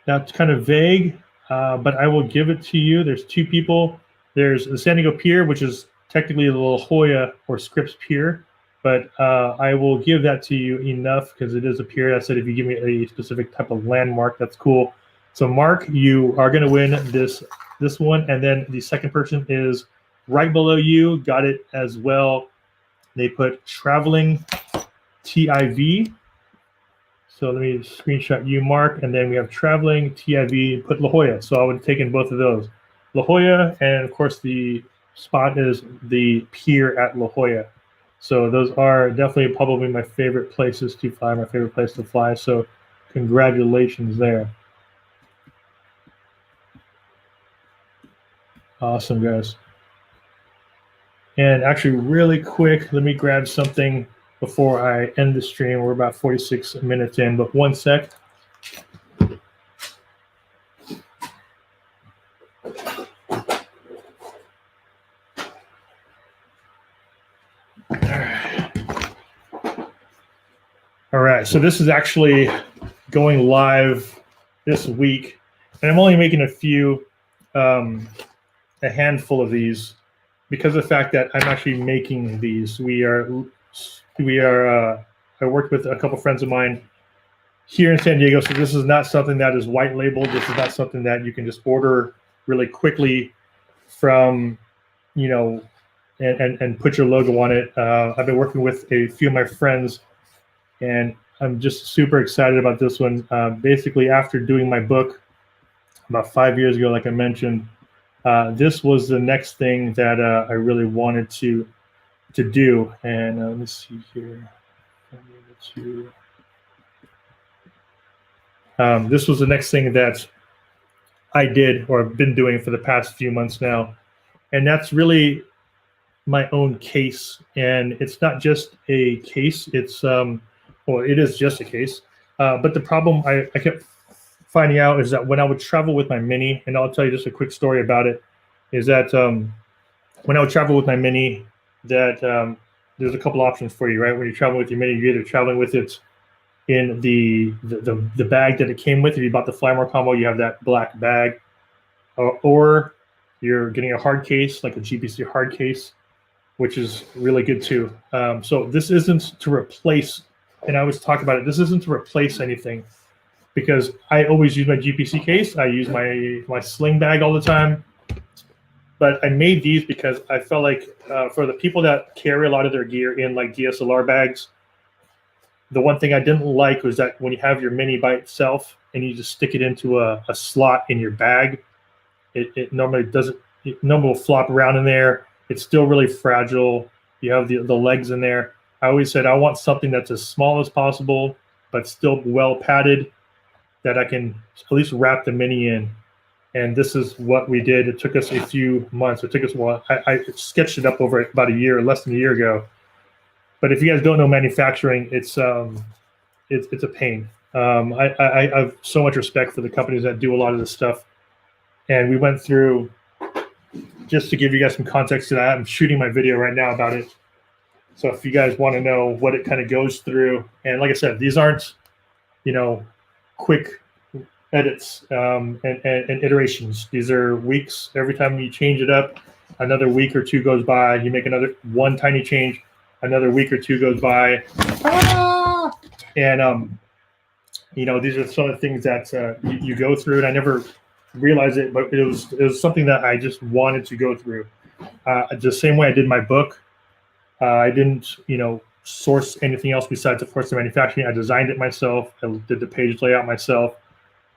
that's kind of vague, but I will give it to you. There's two people. There's the San Diego Pier, which is technically the La Jolla or Scripps Pier, but I will give that to you enough because it is a pier. I said if you give me a specific type of landmark, that's cool. So Mark, you are going to win this one, and then the second person is right below you. Got it as well. They put traveling TIV. So let me screenshot you, Mark, and then we have traveling TIV. Put La Jolla. So I would have taken both of those, La Jolla, and of course the spot is the pier at La Jolla. So those are definitely probably my favorite places to fly, my favorite place to fly. So congratulations there. Awesome, guys. And actually, really quick, let me grab something before I end the stream. We're about 46 minutes in, but one sec. All right, so this is actually going live this week, and I'm only making a handful of these because of the fact that I'm actually making these. I worked with a couple friends of mine here in San Diego, so this is not something that is white labeled. This is not something that you can just order really quickly from, and put your logo on it. I've been working with a few of my friends, and I'm just super excited about this one. Basically, after doing my book about 5 years ago, like I mentioned, this was the next thing that I really wanted to do. And let me see here. This was the next thing that I did or have been doing for the past few months now. And that's really my own case. And it's not just a case. It's, well, it is just a case. But the problem I kept finding out is that when I would travel with my Mini, and I'll tell you just a quick story about it, is that when I would travel with my Mini, that there's a couple options for you, right? When you travel with your Mini, you're either traveling with it in the bag that it came with. If you bought the Fly More combo, you have that black bag, or you're getting a hard case, like a GPC hard case, which is really good too. So this isn't to replace, and I always talk about it, this isn't to replace anything, because I always use my GPC case. I use my sling bag all the time. But I made these because I felt like for the people that carry a lot of their gear in like DSLR bags, the one thing I didn't like was that when you have your Mini by itself and you just stick it into a slot in your bag, it normally doesn't, it normally will flop around in there. It's still really fragile. You have the legs in there. I always said I want something that's as small as possible, but still well padded, that I can at least wrap the Mini in. And this is what we did. It took us a few months. It took us a while. I sketched it up over about a year, less than a year ago. But if you guys don't know manufacturing, it's a pain. I have so much respect for the companies that do a lot of this stuff. And we went through, just to give you guys some context to that, I'm shooting my video right now about it. So if you guys want to know what it kind of goes through, and like I said, these aren't, quick edits and iterations. These are weeks. Every time you change it up, another week or two goes by. You make one tiny change, another week or two goes by. And these are some of the things that you go through. And I never realized it, but it was something that I just wanted to go through. The same way I did my book. I didn't source anything else besides, of course, the manufacturing. I designed it myself. I did the page layout myself.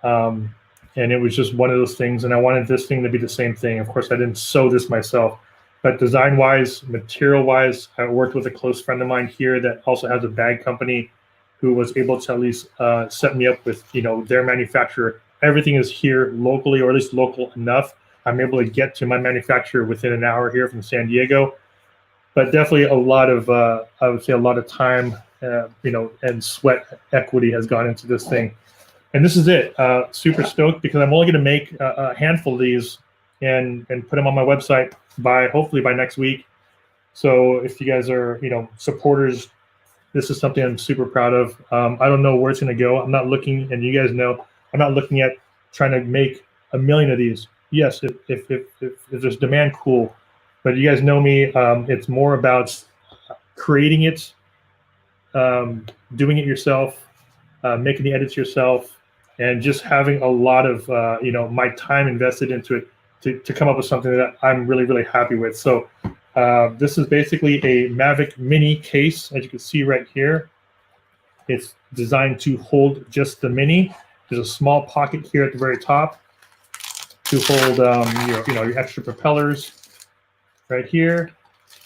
And it was just one of those things. And I wanted this thing to be the same thing. Of course, I didn't sew this myself. But design-wise, material-wise, I worked with a close friend of mine here that also has a bag company who was able to at least set me up with, their manufacturer. Everything is here locally, or at least local enough. I'm able to get to my manufacturer within an hour here from San Diego. But definitely a lot of, I would say a lot of time, and sweat equity has gone into this thing. And this is it. Super stoked because I'm only going to make a handful of these and put them on my website hopefully by next week. So if you guys are, supporters, this is something I'm super proud of. I don't know where it's going to go. I'm not looking, and you guys know, I'm not looking at trying to make 1 million of these. Yes, if there's demand, cool. But you guys know me. It's more about creating it, doing it yourself, making the edits yourself, and just having a lot of my time invested into it to come up with something that I'm really, really happy with. So this is basically a MAVIC mini case, as you can see right here. It's designed to hold just the mini. There's a small pocket here at the very top to hold your extra propellers right here,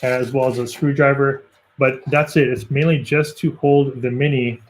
as well as a screwdriver. But that's it. It's mainly just to hold the mini.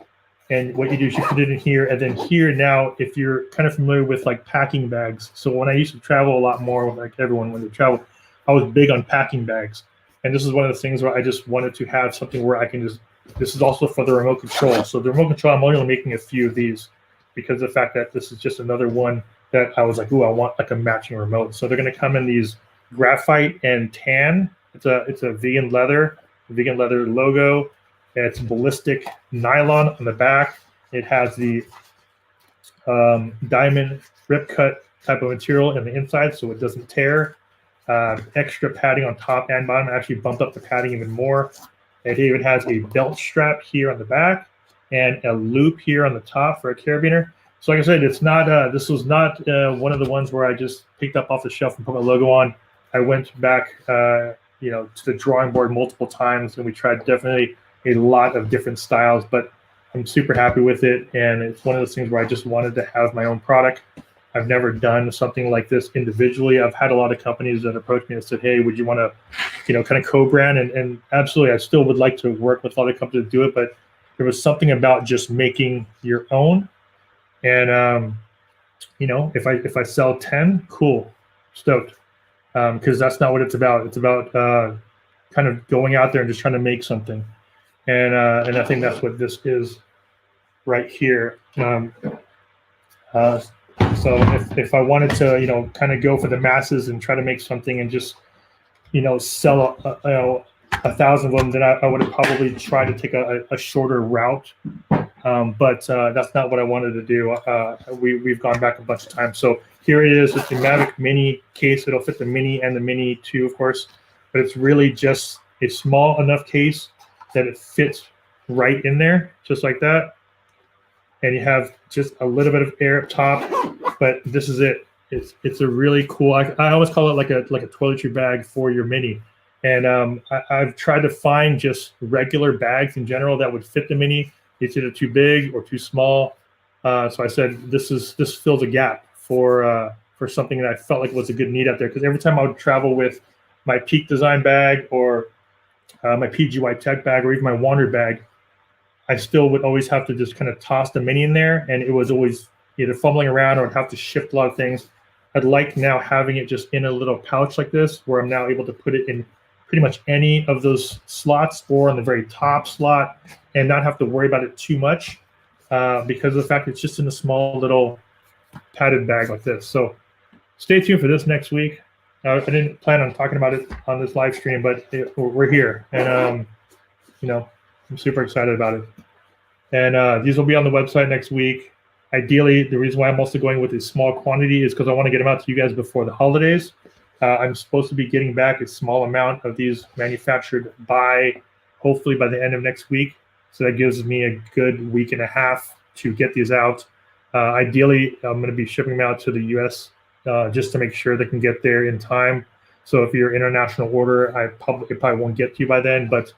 And what you do is you put it in here, and then here now, if you're kind of familiar with like packing bags. So when I used to travel a lot more, like everyone when they travel, I was big on packing bags. And this is one of the things where I just wanted to have something where I can just, this is also for the remote control. So the remote control, I'm only making a few of these because of the fact that this is just another one that I was like, ooh, I want like a matching remote. So they're going to come in these graphite and tan. It's a vegan leather logo. It's ballistic nylon on the back. It has the diamond rip cut type of material in the inside so it doesn't tear. Extra padding on top and bottom. I actually bumped up the padding even more. It even has a belt strap here on the back and a loop here on the top for a carabiner. So like I said, it's not. This was not one of the ones where I just picked up off the shelf and put my logo on. I went back, to the drawing board multiple times, and we tried definitely a lot of different styles. But I'm super happy with it, and it's one of those things where I just wanted to have my own product. I've never done something like this individually. I've had a lot of companies that approached me and said, "Hey, would you want to, kind of co-brand?" And absolutely, I still would like to work with a lot of companies to do it. But there was something about just making your own. And if I sell 10, cool, stoked, because that's not what it's about. It's about kind of going out there and just trying to make something, and I think that's what this is right here. So if I wanted to kind of go for the masses and try to make something and just sell 1,000 of them, then I would have probably tried to take a shorter route. But that's not what I wanted to do. We've gone back a bunch of times. So here it is. It's a MAVIC mini case. It'll fit the mini and the mini 2, of course. But it's really just a small enough case that it fits right in there, just like that. And you have just a little bit of air up top. But this is it. It's a really cool. I always call it like a toiletry bag for your mini. And I've tried to find just regular bags in general that would fit the mini. It's either too big or too small. So I said, this fills a gap for something that I felt like was a good need out there. Because every time I would travel with my Peak Design bag or my PGY Tech bag or even my Wander bag, I still would always have to just kind of toss the mini in there. And it was always either fumbling around or I'd have to shift a lot of things. I'd like now having it just in a little pouch like this, where I'm now able to put it in pretty much any of those slots or on the very top slot and not have to worry about it too much because of the fact it's just in a small little padded bag like this. So stay tuned for this next week. I didn't plan on talking about it on this live stream, but we're here. And, I'm super excited about it. And these will be on the website next week. Ideally, the reason why I'm also going with a small quantity is because I want to get them out to you guys before the holidays. I'm supposed to be getting back a small amount of these manufactured hopefully by the end of next week. So that gives me a good week and a half to get these out. Ideally, I'm going to be shipping them out to the U.S. Just to make sure they can get there in time. So if you're international order, it probably won't get to you by then. But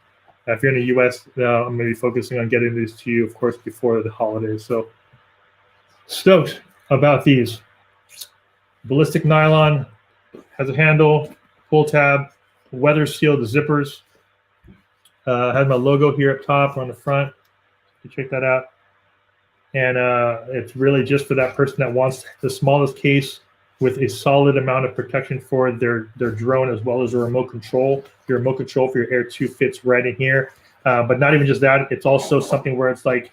if you're in the U.S., I'm going to be focusing on getting these to you, of course, before the holidays. So stoked about these. Ballistic nylon, has a handle, pull tab, weather sealed zippers. Has my logo here up top or on the front. You check that out. And it's really just for that person that wants the smallest case with a solid amount of protection for their drone, as well as a remote control. Your remote control for your Air 2 fits right in here. But not even just that, it's also something where it's like,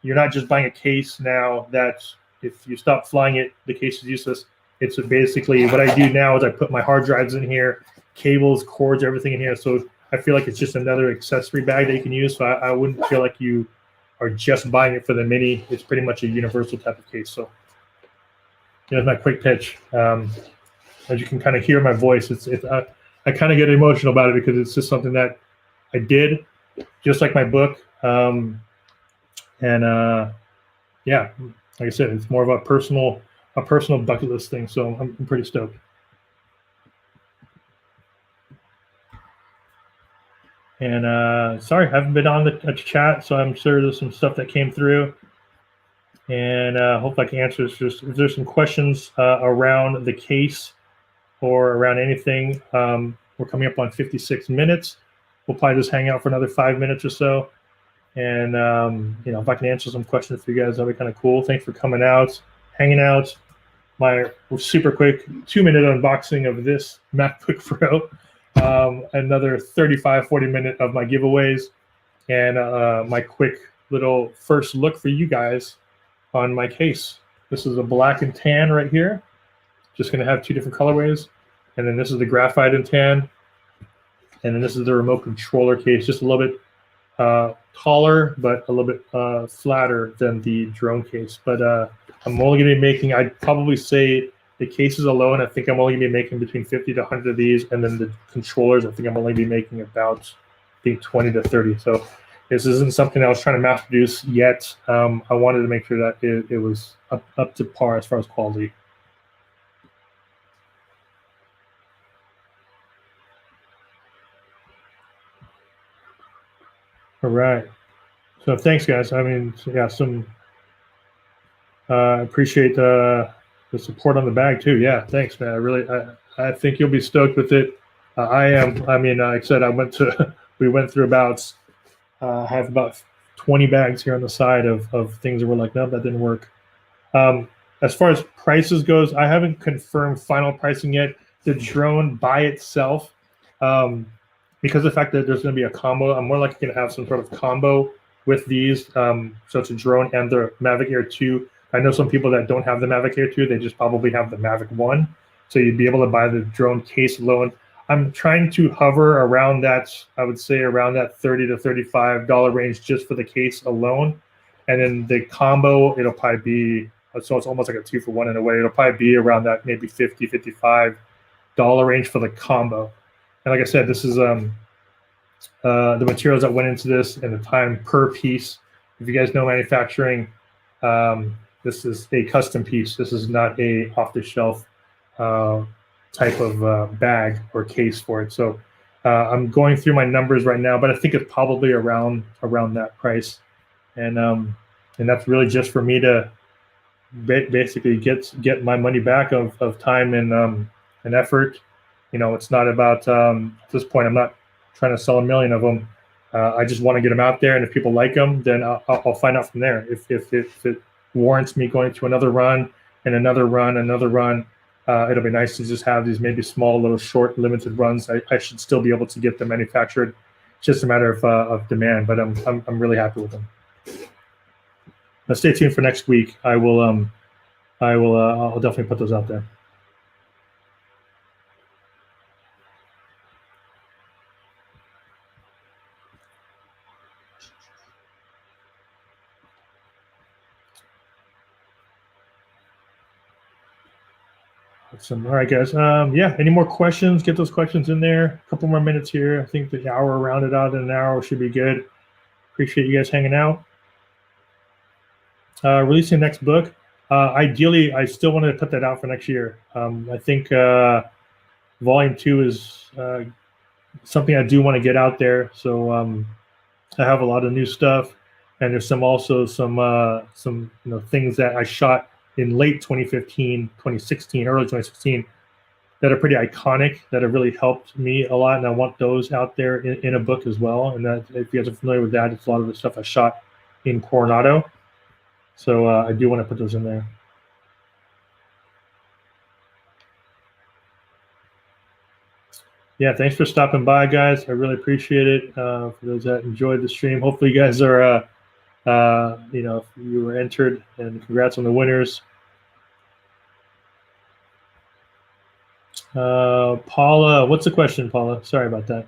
you're not just buying a case now that if you stop flying it, the case is useless. It's basically what I do now is I put my hard drives in here, cables, cords, everything in here. So I feel like it's just another accessory bag that you can use. So I wouldn't feel like you are just buying it for the mini. It's pretty much a universal type of case. So here's my quick pitch. As you can kind of hear my voice, I kind of get emotional about it because it's just something that I did, just like my book. Yeah, like I said, it's more of a personal bucket list thing. So I'm pretty stoked. And sorry, I haven't been on the chat, so I'm sure there's some stuff that came through. And hope I can answer this. Just if there's some questions around the case or around anything, we're coming up on 56 minutes. We'll probably just hang out for another 5 minutes or so. And if I can answer some questions for you guys, that'd be kind of cool. Thanks for coming out, hanging out. My super quick 2-minute unboxing of this MacBook Pro. Another 40 minute of my giveaways, and my quick little first look for you guys on my case. This is a black and tan right here. Just going to have 2 different colorways. And then this is the graphite and tan. And then this is the remote controller case, just a little bit taller, but a little bit flatter than the drone case. But I'm only going to be making, I'd probably say, the cases alone, I think I'm only going to be making between 50 to 100 of these. And then the controllers, I think I'm only going to be making about, 20 to 30. So this isn't something I was trying to mass produce yet. I wanted to make sure that it was up to par as far as quality. All right. So thanks, guys. I mean, yeah, appreciate the support on the bag too. Yeah, thanks, man. I think you'll be stoked with it. I am. I mean, like I said, we went through about, have about 20 bags here on the side of things that were like, no, that didn't work. As far as prices goes, I haven't confirmed final pricing yet. The drone by itself, because of the fact that there's going to be a combo, I'm more likely going to have some sort of combo with these. So it's a drone and the MAVIC Air 2. I know some people that don't have the MAVIC Air 2, they just probably have the MAVIC 1. So you'd be able to buy the drone case alone. I'm trying to hover around that, I would say around that $30 to $35 range just for the case alone. And then the combo, it'll probably be, so it's almost like a 2-for-1 in a way. It'll probably be around that maybe $50, $55 range for the combo. And like I said, this is the materials that went into this and the time per piece. If you guys know manufacturing, this is a custom piece. This is not a off-the-shelf type of bag or case for it. So I'm going through my numbers right now, but I think it's probably around that price. And that's really just for me to basically get my money back of time and effort. You know, it's not about, at this point, I'm not trying to sell 1 million of them. I just want to get them out there, and if people like them, then I'll find out from there. If it warrants me going to another run and another run, it'll be nice to just have these maybe small, little, short, limited runs. I should still be able to get them manufactured. It's just a matter of demand, but I'm really happy with them. Now stay tuned for next week. I'll definitely put those out there. Awesome. All right, guys. Yeah, any more questions? Get those questions in there. A couple more minutes here. I think the hour rounded out in an hour should be good. Appreciate you guys hanging out. Releasing the next book. Ideally, I still wanted to put that out for next year. I think Volume 2 is something I do want to get out there. So I have a lot of new stuff, and there's some things that I shot in late 2015, 2016, early 2016 that are pretty iconic, that have really helped me a lot, and I want those out there in a book as well. And that, if you guys are familiar with that, it's a lot of the stuff I shot in Coronado. So I do want to put those in there. Yeah, thanks for stopping by, guys. I really appreciate it. For those that enjoyed the stream, hopefully you guys are, you know, if you were entered, and congrats on the winners. Paula, what's the question, Paula? Sorry about that.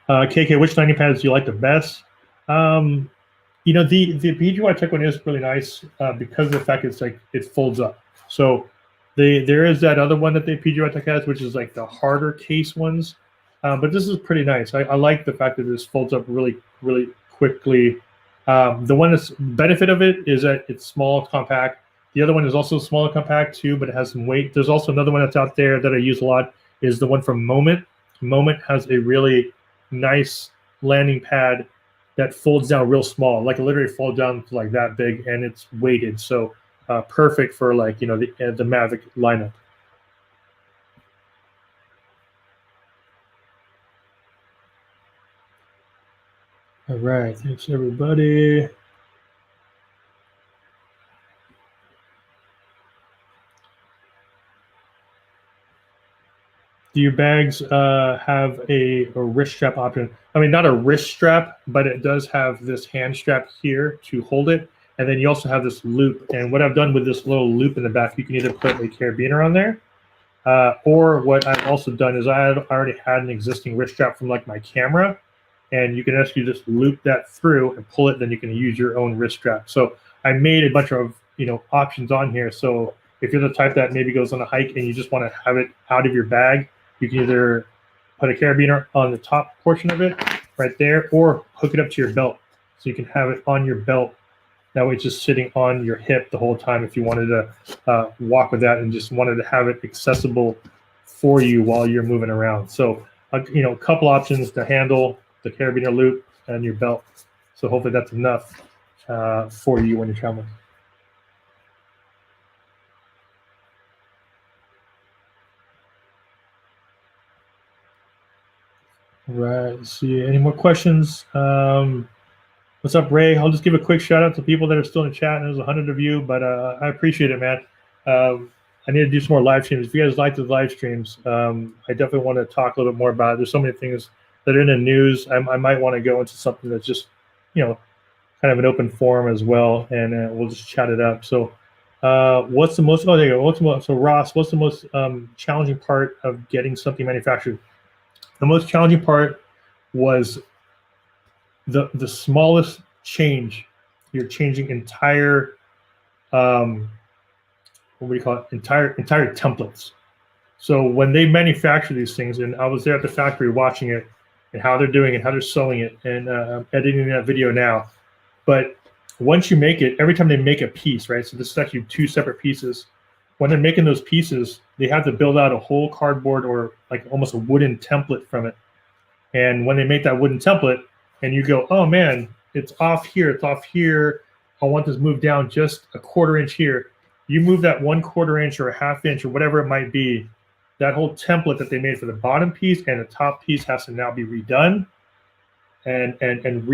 KK, which 90 pads do you like the best? You know, the PGY Tech one is really nice because of the fact it's like it folds up. So there is that other one that the PGY Tech has, which is like the harder case ones. But this is pretty nice. I like the fact that this folds up really, really quickly. The one that's benefit of it is that it's small, compact. The other one is also small and compact too, but it has some weight. There's also another one that's out there that I use a lot, is the one from Moment. Moment has a really nice landing pad that folds down real small, like it literally folds down to like that big, and it's weighted. So perfect for, like, you know, the MAVIC lineup. All right, thanks everybody. Do your bags have a wrist strap option? I mean, not a wrist strap, but it does have this hand strap here to hold it. And then you also have this loop. And what I've done with this little loop in the back, you can either put a carabiner on there, or what I've also done is I already had an existing wrist strap from like my camera, and you can actually just loop that through and pull it. Then you can use your own wrist strap. So I made a bunch of, you know, options on here. So if you're the type that maybe goes on a hike and you just want to have it out of your bag, you can either put a carabiner on the top portion of it right there, or hook it up to your belt. So you can have it on your belt. That way it's just sitting on your hip the whole time if you wanted to walk with that and just wanted to have it accessible for you while you're moving around. So, you know, a couple options: the handle, the carabiner loop, and your belt. So hopefully that's enough for you when you're traveling. Right, let's see, any more questions? What's up, Ray? I'll just give a quick shout out to people that are still in chat, and there's 100 of you, but I appreciate it, man. I need to do some more live streams. If you guys like the live streams, I definitely want to talk a little bit more about it. There's so many things that are in the news. I might want to go into something that's just, you know, kind of an open forum as well, and we'll just chat it up. So what's the most, oh, there you go. So Ross, what's the most challenging part of getting something manufactured? The most challenging part was the smallest change. You're changing entire, what do you call it? Entire templates. So when they manufacture these things, and I was there at the factory watching it and how they're doing it, how they're sewing it, and I'm editing that video now. But once you make it, every time they make a piece, right? So this is actually two separate pieces. When they're making those pieces, they have to build out a whole cardboard or like almost a wooden template from it. And when they make that wooden template, and you go, oh man, it's off here, it's off here, I want this moved down just a 1/4 inch here. You move that 1/4 inch or a 1/2 inch or whatever it might be, that whole template that they made for the bottom piece and the top piece has to now be redone and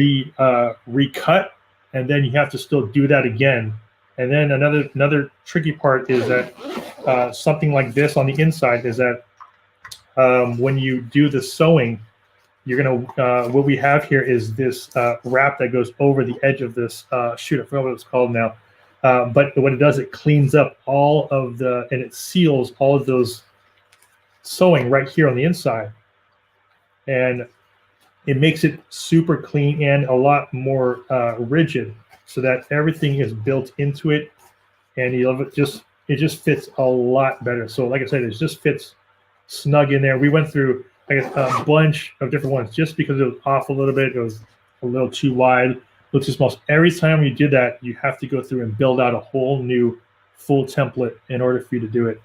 recut, and then you have to still do that again. And then another tricky part is that something like this on the inside is that when you do the sewing, you're gonna what we have here is this wrap that goes over the edge of this shoot. I forgot what it's called now, but what it does, it cleans up all of the, and it seals all of those sewing right here on the inside, and it makes it super clean and a lot more rigid, so that everything is built into it, and it just fits a lot better. So like I said, it just fits snug in there. We went through, I guess, a bunch of different ones just because it was off a little bit. It was a little too wide, a little too small. So every time you did that, you have to go through and build out a whole new full template in order for you to do it.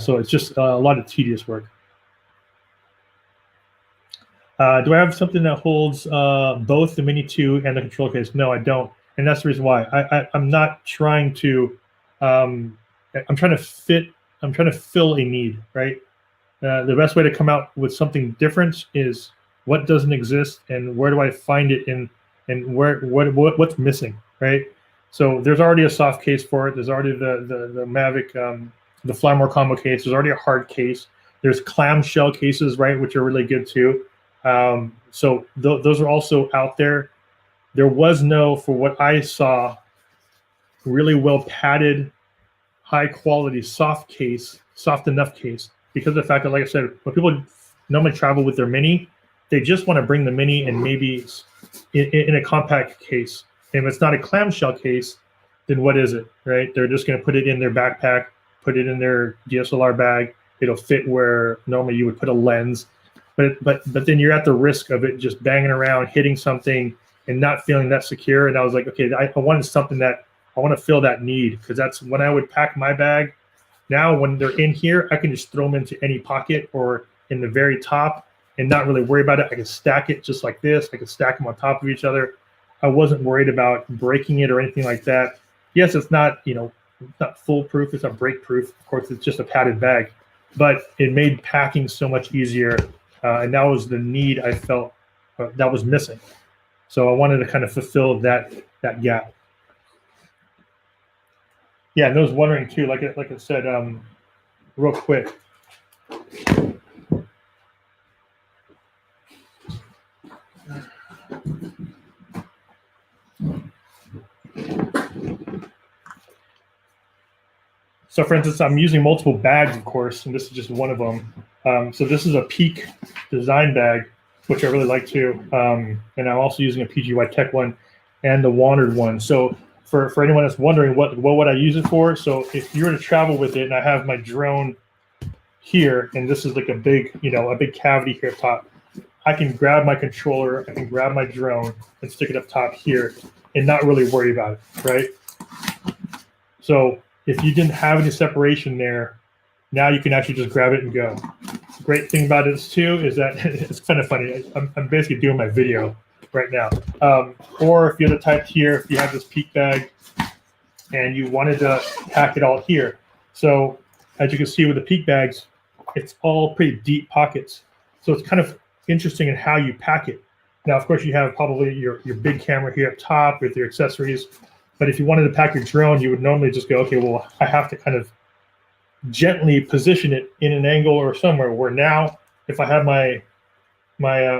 So it's just a lot of tedious work. Do I have something that holds both the Mini 2 and the control case? No, I don't. And that's the reason why. I'm not trying to, I'm trying to fit I'm trying to fill a need, right? The best way to come out with something different is what doesn't exist and where do I find it in, and what's missing, right? So there's already a soft case for it. There's already the MAVIC, the Flymore combo case. There's already a hard case. There's clamshell cases, right, which are really good too. So those are also out there. There was no, for what I saw, really well padded, high quality soft case, soft enough case, because of the fact that, like I said, when people normally travel with their Mini, they just want to bring the Mini and maybe in a compact case. And if it's not a clamshell case, then what is it, right? They're just going to put it in their backpack, put it in their DSLR bag. It'll fit where normally you would put a lens, but then you're at the risk of it just banging around, hitting something, and not feeling that secure. And I was like, okay, I wanted something that I want to fill that need, because that's when I would pack my bag. Now, when they're in here, I can just throw them into any pocket or in the very top and not really worry about it. I can stack it just like this. I can stack them on top of each other. I wasn't worried about breaking it or anything like that. Yes, it's not, it's not foolproof. It's not break proof. Of course, it's just a padded bag, but it made packing so much easier. And that was the need I felt that was missing. So I wanted to kind of fulfill that gap. Yeah, and I was wondering too, like I said, real quick. So for instance, I'm using multiple bags, of course, and this is just one of them. So this is a Peak design bag, which I really like too. And I'm also using a PGY Tech one and the Wandered one. So for anyone that's wondering what would I use it for? So if you were to travel with it, and I have my drone here, and this is like a big cavity here up top, I can grab my controller, I can grab my drone and stick it up top here and not really worry about it, right? So if you didn't have any separation there, now you can actually just grab it and go. The great thing about this too is that it's kind of funny. I'm basically doing my video right now. Or if you had a type here, if you have this Peak bag and you wanted to pack it all here. So as you can see with the Peak bags, it's all pretty deep pockets. So it's kind of interesting in how you pack it. Now, of course, you have probably your big camera here up top with your accessories. But if you wanted to pack your drone, you would normally just go, okay, well, I have to kind of gently position it in an angle or somewhere, where now if I have my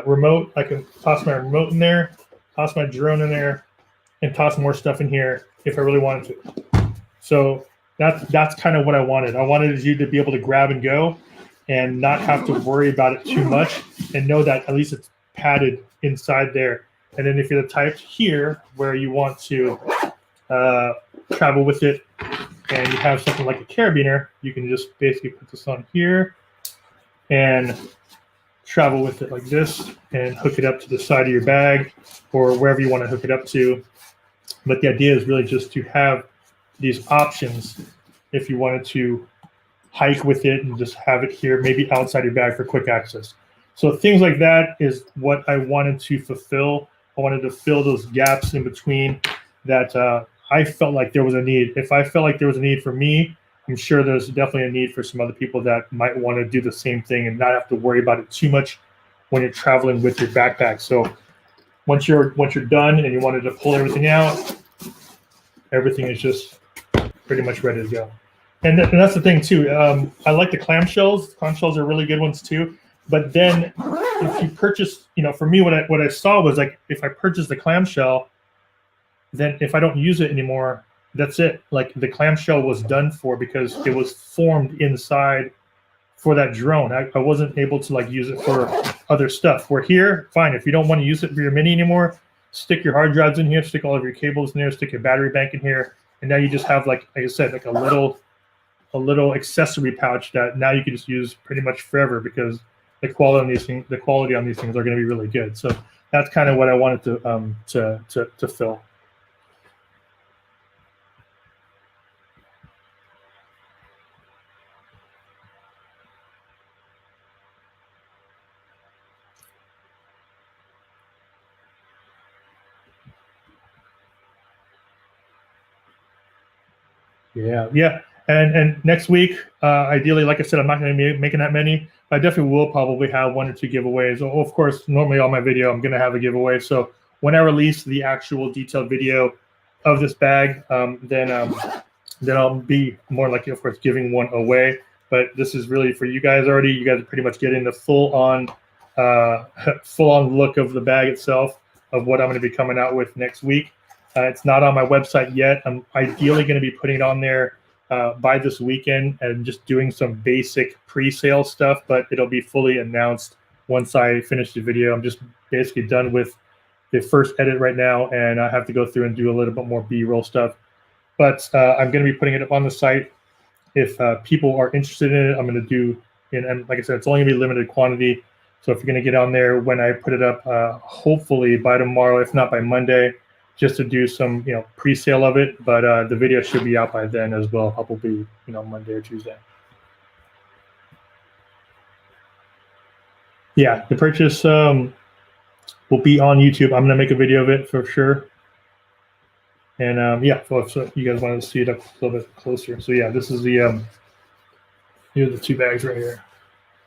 remote, I can toss my remote in there, toss my drone in there, and toss more stuff in here if I really wanted to. So that's kind of what I wanted. I wanted you to be able to grab and go and not have to worry about it too much, and know that at least it's padded inside there. And then if you're the type here where you want to travel with it and you have something like a carabiner, you can just basically put this on here and travel with it like this and hook it up to the side of your bag or wherever you want to hook it up to. But the idea is really just to have these options if you wanted to hike with it and just have it here, maybe outside your bag for quick access. So things like that is what I wanted to fulfill. I wanted to fill those gaps in between that I felt like there was a need. If I felt like there was a need for me, I'm sure there's definitely a need for some other people that might want to do the same thing and not have to worry about it too much when you're traveling with your backpack. So once you're done and you wanted to pull everything out, everything is just pretty much ready to go. And that's the thing too. I like the clamshells. Clamshells are really good ones too. But then if you purchase, for me, what I saw was like, if I purchase the clamshell, then if I don't use it anymore, that's it. Like the clamshell was done for because it was formed inside for that drone. I wasn't able to like use it for other stuff. Where here, fine. If you don't want to use it for your Mini anymore, stick your hard drives in here, stick all of your cables in there, stick your battery bank in here, and now you just have like I said, like a little accessory pouch that now you can just use pretty much forever because the quality on these things are going to be really good. So that's kind of what I wanted to fill. Yeah. And next week, ideally, like I said, I'm not going to be making that many. But I definitely will probably have 1 or 2 giveaways. Of course, normally on my video, I'm going to have a giveaway. So when I release the actual detailed video of this bag, then I'll be more likely, of course, giving one away. But this is really for you guys already. You guys are pretty much getting the full-on look of the bag itself, of what I'm going to be coming out with next week. It's not on my website yet. I'm ideally going to be putting it on there by this weekend and just doing some basic pre-sale stuff, but it'll be fully announced once I finish the video. I'm just basically done with the first edit right now, and I have to go through and do a little bit more B-roll stuff. But I'm going to be putting it up on the site. If people are interested in it, I'm going to do, and like I said, it's only going to be limited quantity. So if you're going to get on there when I put it up, hopefully by tomorrow, if not by Monday, just to do some, pre-sale of it. But the video should be out by then as well, probably, Monday or Tuesday. Yeah, the purchase will be on YouTube. I'm going to make a video of it for sure. And yeah, so you guys wanted to see it up a little bit closer. So yeah, this is the here are the 2 bags right here.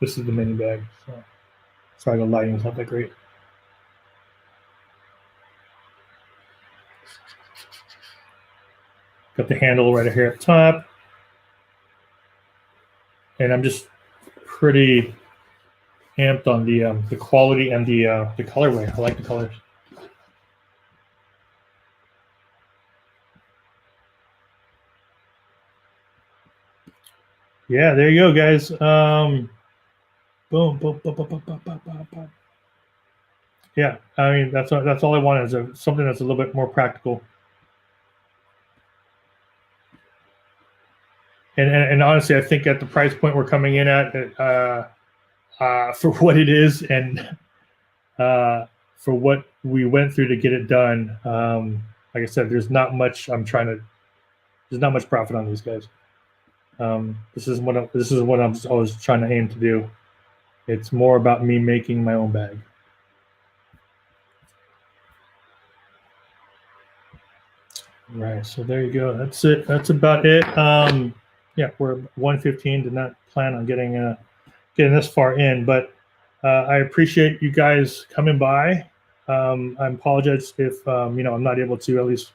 This is the mini bag. So sorry, the lighting's not that great. Got the handle right here at the top, and I'm just pretty amped on the quality and the colorway. I like the colors. Yeah, there you go, guys. Boom, boom, boom, boom, boom, boom, boom, boom, boom. Yeah, I mean that's all I want is something that's a little bit more practical. And honestly, I think at the price point we're coming in at, for what it is and for what we went through to get it done, like I said, there's not much there's not much profit on these guys. This is what I'm always trying to aim to do. It's more about me making my own bag. Right, so there you go. That's it. That's about it. Yeah, we're 1:15. Did not plan on getting this far in, but I appreciate you guys coming by. I apologize if I'm not able to at least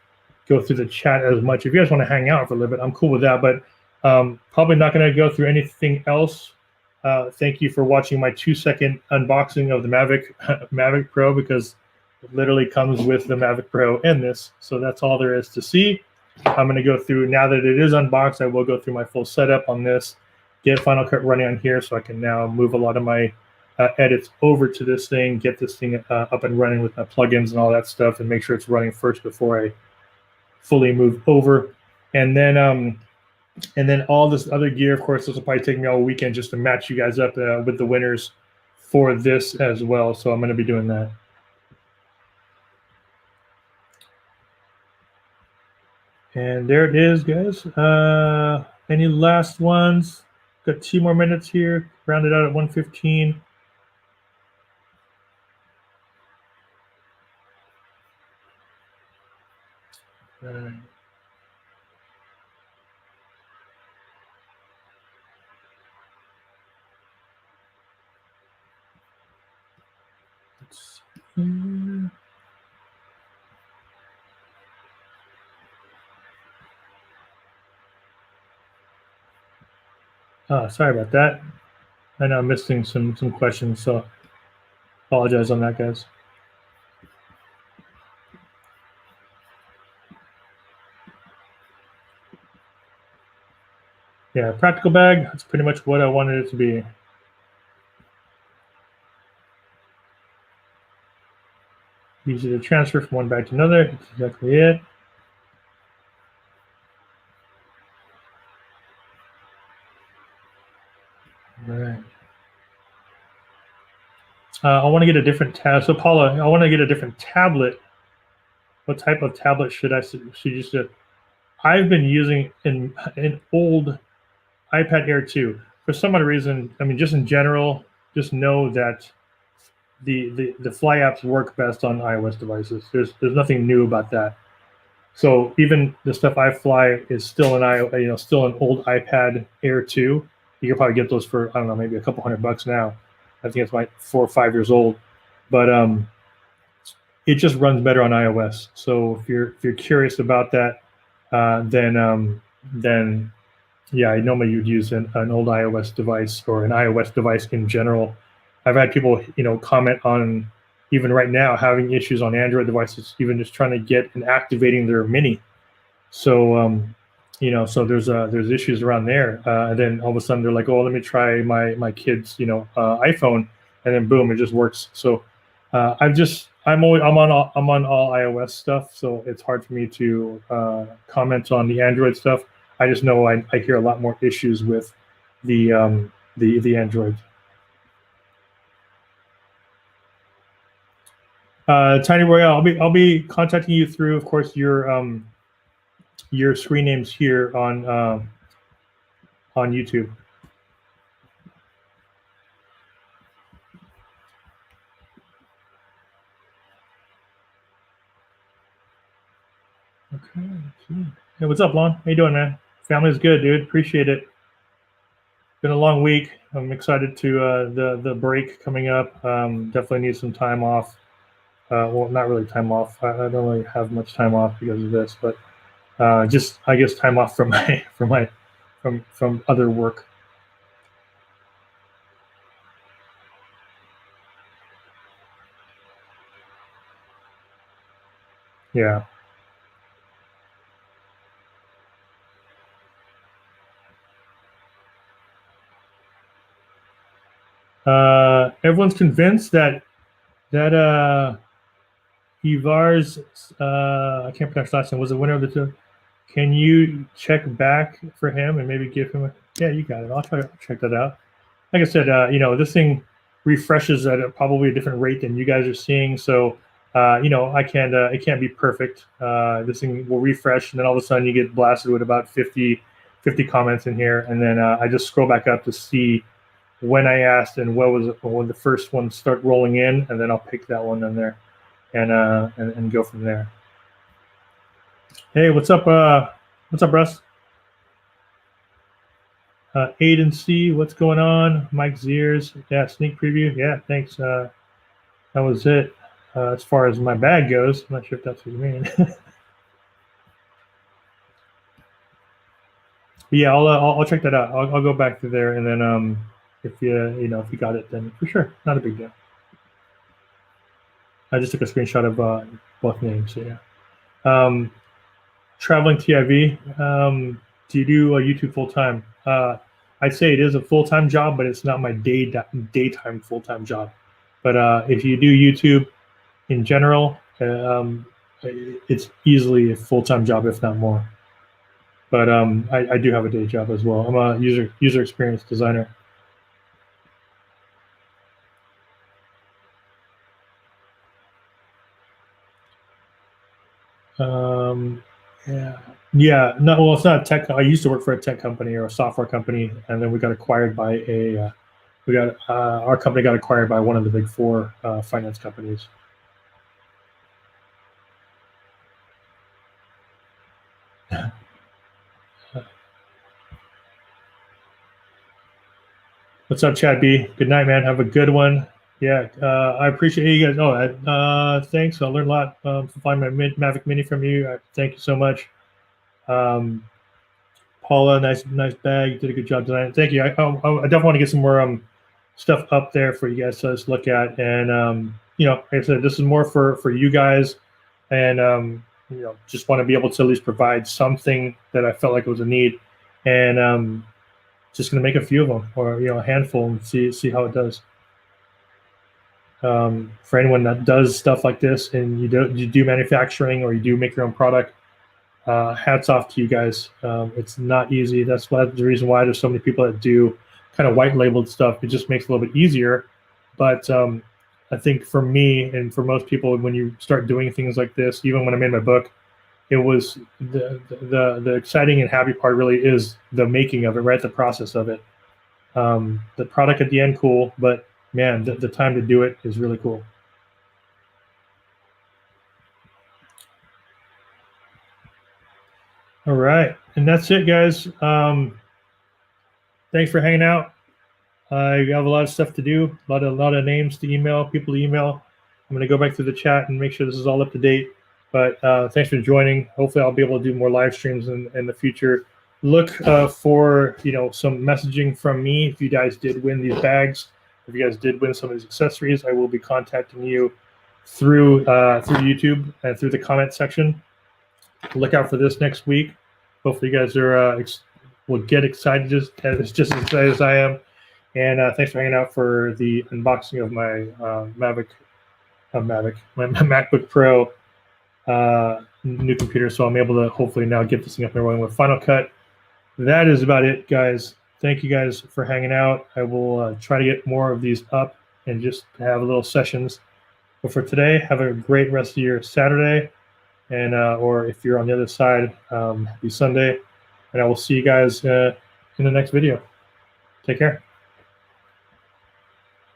go through the chat as much. If you guys want to hang out for a little bit, I'm cool with that. But probably not going to go through anything else. Thank you for watching my 2-second unboxing of the MAVIC Pro, because it literally comes with the MAVIC Pro and this. So that's all there is to see. I'm going to go through, now that it is unboxed, I will go through my full setup on this, get Final Cut running on here so I can now move a lot of my edits over to this thing, get this thing up and running with my plugins and all that stuff, and make sure it's running first before I fully move over. And then all this other gear, of course, this will probably take me all weekend just to match you guys up with the winners for this as well. So I'm going to be doing that. And there it is, guys. Any last ones? Got 2 more minutes here. Rounded out at 1:15. Right. Let's see. Sorry about that. I know I'm missing some questions, so apologize on that, guys. Yeah, practical bag, that's pretty much what I wanted it to be. Easy to transfer from one bag to another, that's exactly it. All right. I want to get a different tab. So Paula, I want to get a different tablet. What type of tablet should you use? I've been using an old iPad Air 2. For some odd reason, I mean, just in general, just know that the Fly apps work best on iOS devices. There's nothing new about that. So even the stuff I fly is still still an old iPad Air 2. You can probably get those for, I don't know, maybe a couple $100 now. I think it's like 4 or 5 years old, but it just runs better on iOS. So if you're curious about that, then yeah, normally you'd use an old iOS device or an iOS device in general. I've had people, comment on even right now having issues on Android devices, even just trying to get and activating their Mini. So, so there's issues around there. And then all of a sudden they're like, oh, let me try my kid's, iPhone, and then boom, it just works. So I'm on all iOS stuff, so it's hard for me to comment on the Android stuff. I just know I hear a lot more issues with the Android. Tiny Royale, I'll be contacting you through, of course, your screen names here on YouTube. Okay. Hey, what's up, Lon? How you doing, man? Family's good, dude. Appreciate it. Been a long week. I'm excited to the break coming up. Definitely need some time off. Well, not really time off. I don't really have much time off because of this, but just I guess time off from from other work. Yeah. Everyone's convinced that Ivar's I can't pronounce last name was the winner of the two. Can you check back for him and maybe give him a? Yeah, you got it. I'll try to check that out. Like I said, this thing refreshes at probably a different rate than you guys are seeing. So, I can't. It can't be perfect. This thing will refresh, and then all of a sudden you get blasted with about 50 comments in here, and then I just scroll back up to see when I asked and when the first ones start rolling in, and then I'll pick that one in there, and go from there. Hey, what's up? What's up, Russ? Aiden C, what's going on? Mike Ziers, yeah, sneak preview. Yeah, thanks. That was it. As far as my bag goes, I'm not sure if that's what you mean. Yeah, I'll check that out. I'll go back to there, and then if if you got it, then for sure, not a big deal. I just took a screenshot of both names. So yeah. Traveling TIV. Do you do YouTube full time? I'd say it is a full time job, but it's not my daytime full time job. But if you do YouTube in general, it's easily a full time job, if not more. But I do have a day job as well. I'm a user experience designer. Yeah. No, well, it's not a tech. I used to work for a tech company or a software company, and then we got acquired by our company got acquired by one of the big four finance companies. What's up, Chad B? Good night, man. Have a good one. Yeah, I appreciate you guys. Oh, thanks. I learned a lot from finding my MAVIC Mini from you. Thank you so much. Paula, nice bag. You did a good job tonight. Thank you. I definitely want to get some more stuff up there for you guys to just look at. And like I said, this is more for you guys, and just want to be able to at least provide something that I felt like was a need, and just going to make a few of them, or a handful, and see how it does. For anyone that does stuff like this, and you do manufacturing or you do make your own product, hats off to you guys. It's not easy. That's the reason why there's so many people that do kind of white labeled stuff. It just makes it a little bit easier. But I think for me and for most people, when you start doing things like this, even when I made my book, it was the exciting and happy part really is the making of it, right? The process of it. The product at the end, cool, but man, the time to do it is really cool. All right, and that's it, guys. Thanks for hanging out. I have a lot of stuff to do, a lot of names to email, people to email. I'm going to go back through the chat and make sure this is all up to date. But thanks for joining. Hopefully, I'll be able to do more live streams in the future. Look for some messaging from me if you guys did win these bags. If you guys did win some of these accessories, I will be contacting you through YouTube and through the comment section. Look out for this next week. Hopefully, you guys will get excited just as excited as I am. And thanks for hanging out for the unboxing of my my MacBook Pro new computer. So I'm able to hopefully now get this thing up and running with Final Cut. That is about it, guys. Thank you guys for hanging out. I will try to get more of these up and just have little sessions. But for today, have a great rest of your Saturday. And or if you're on the other side, happy Sunday. And I will see you guys in the next video. Take care.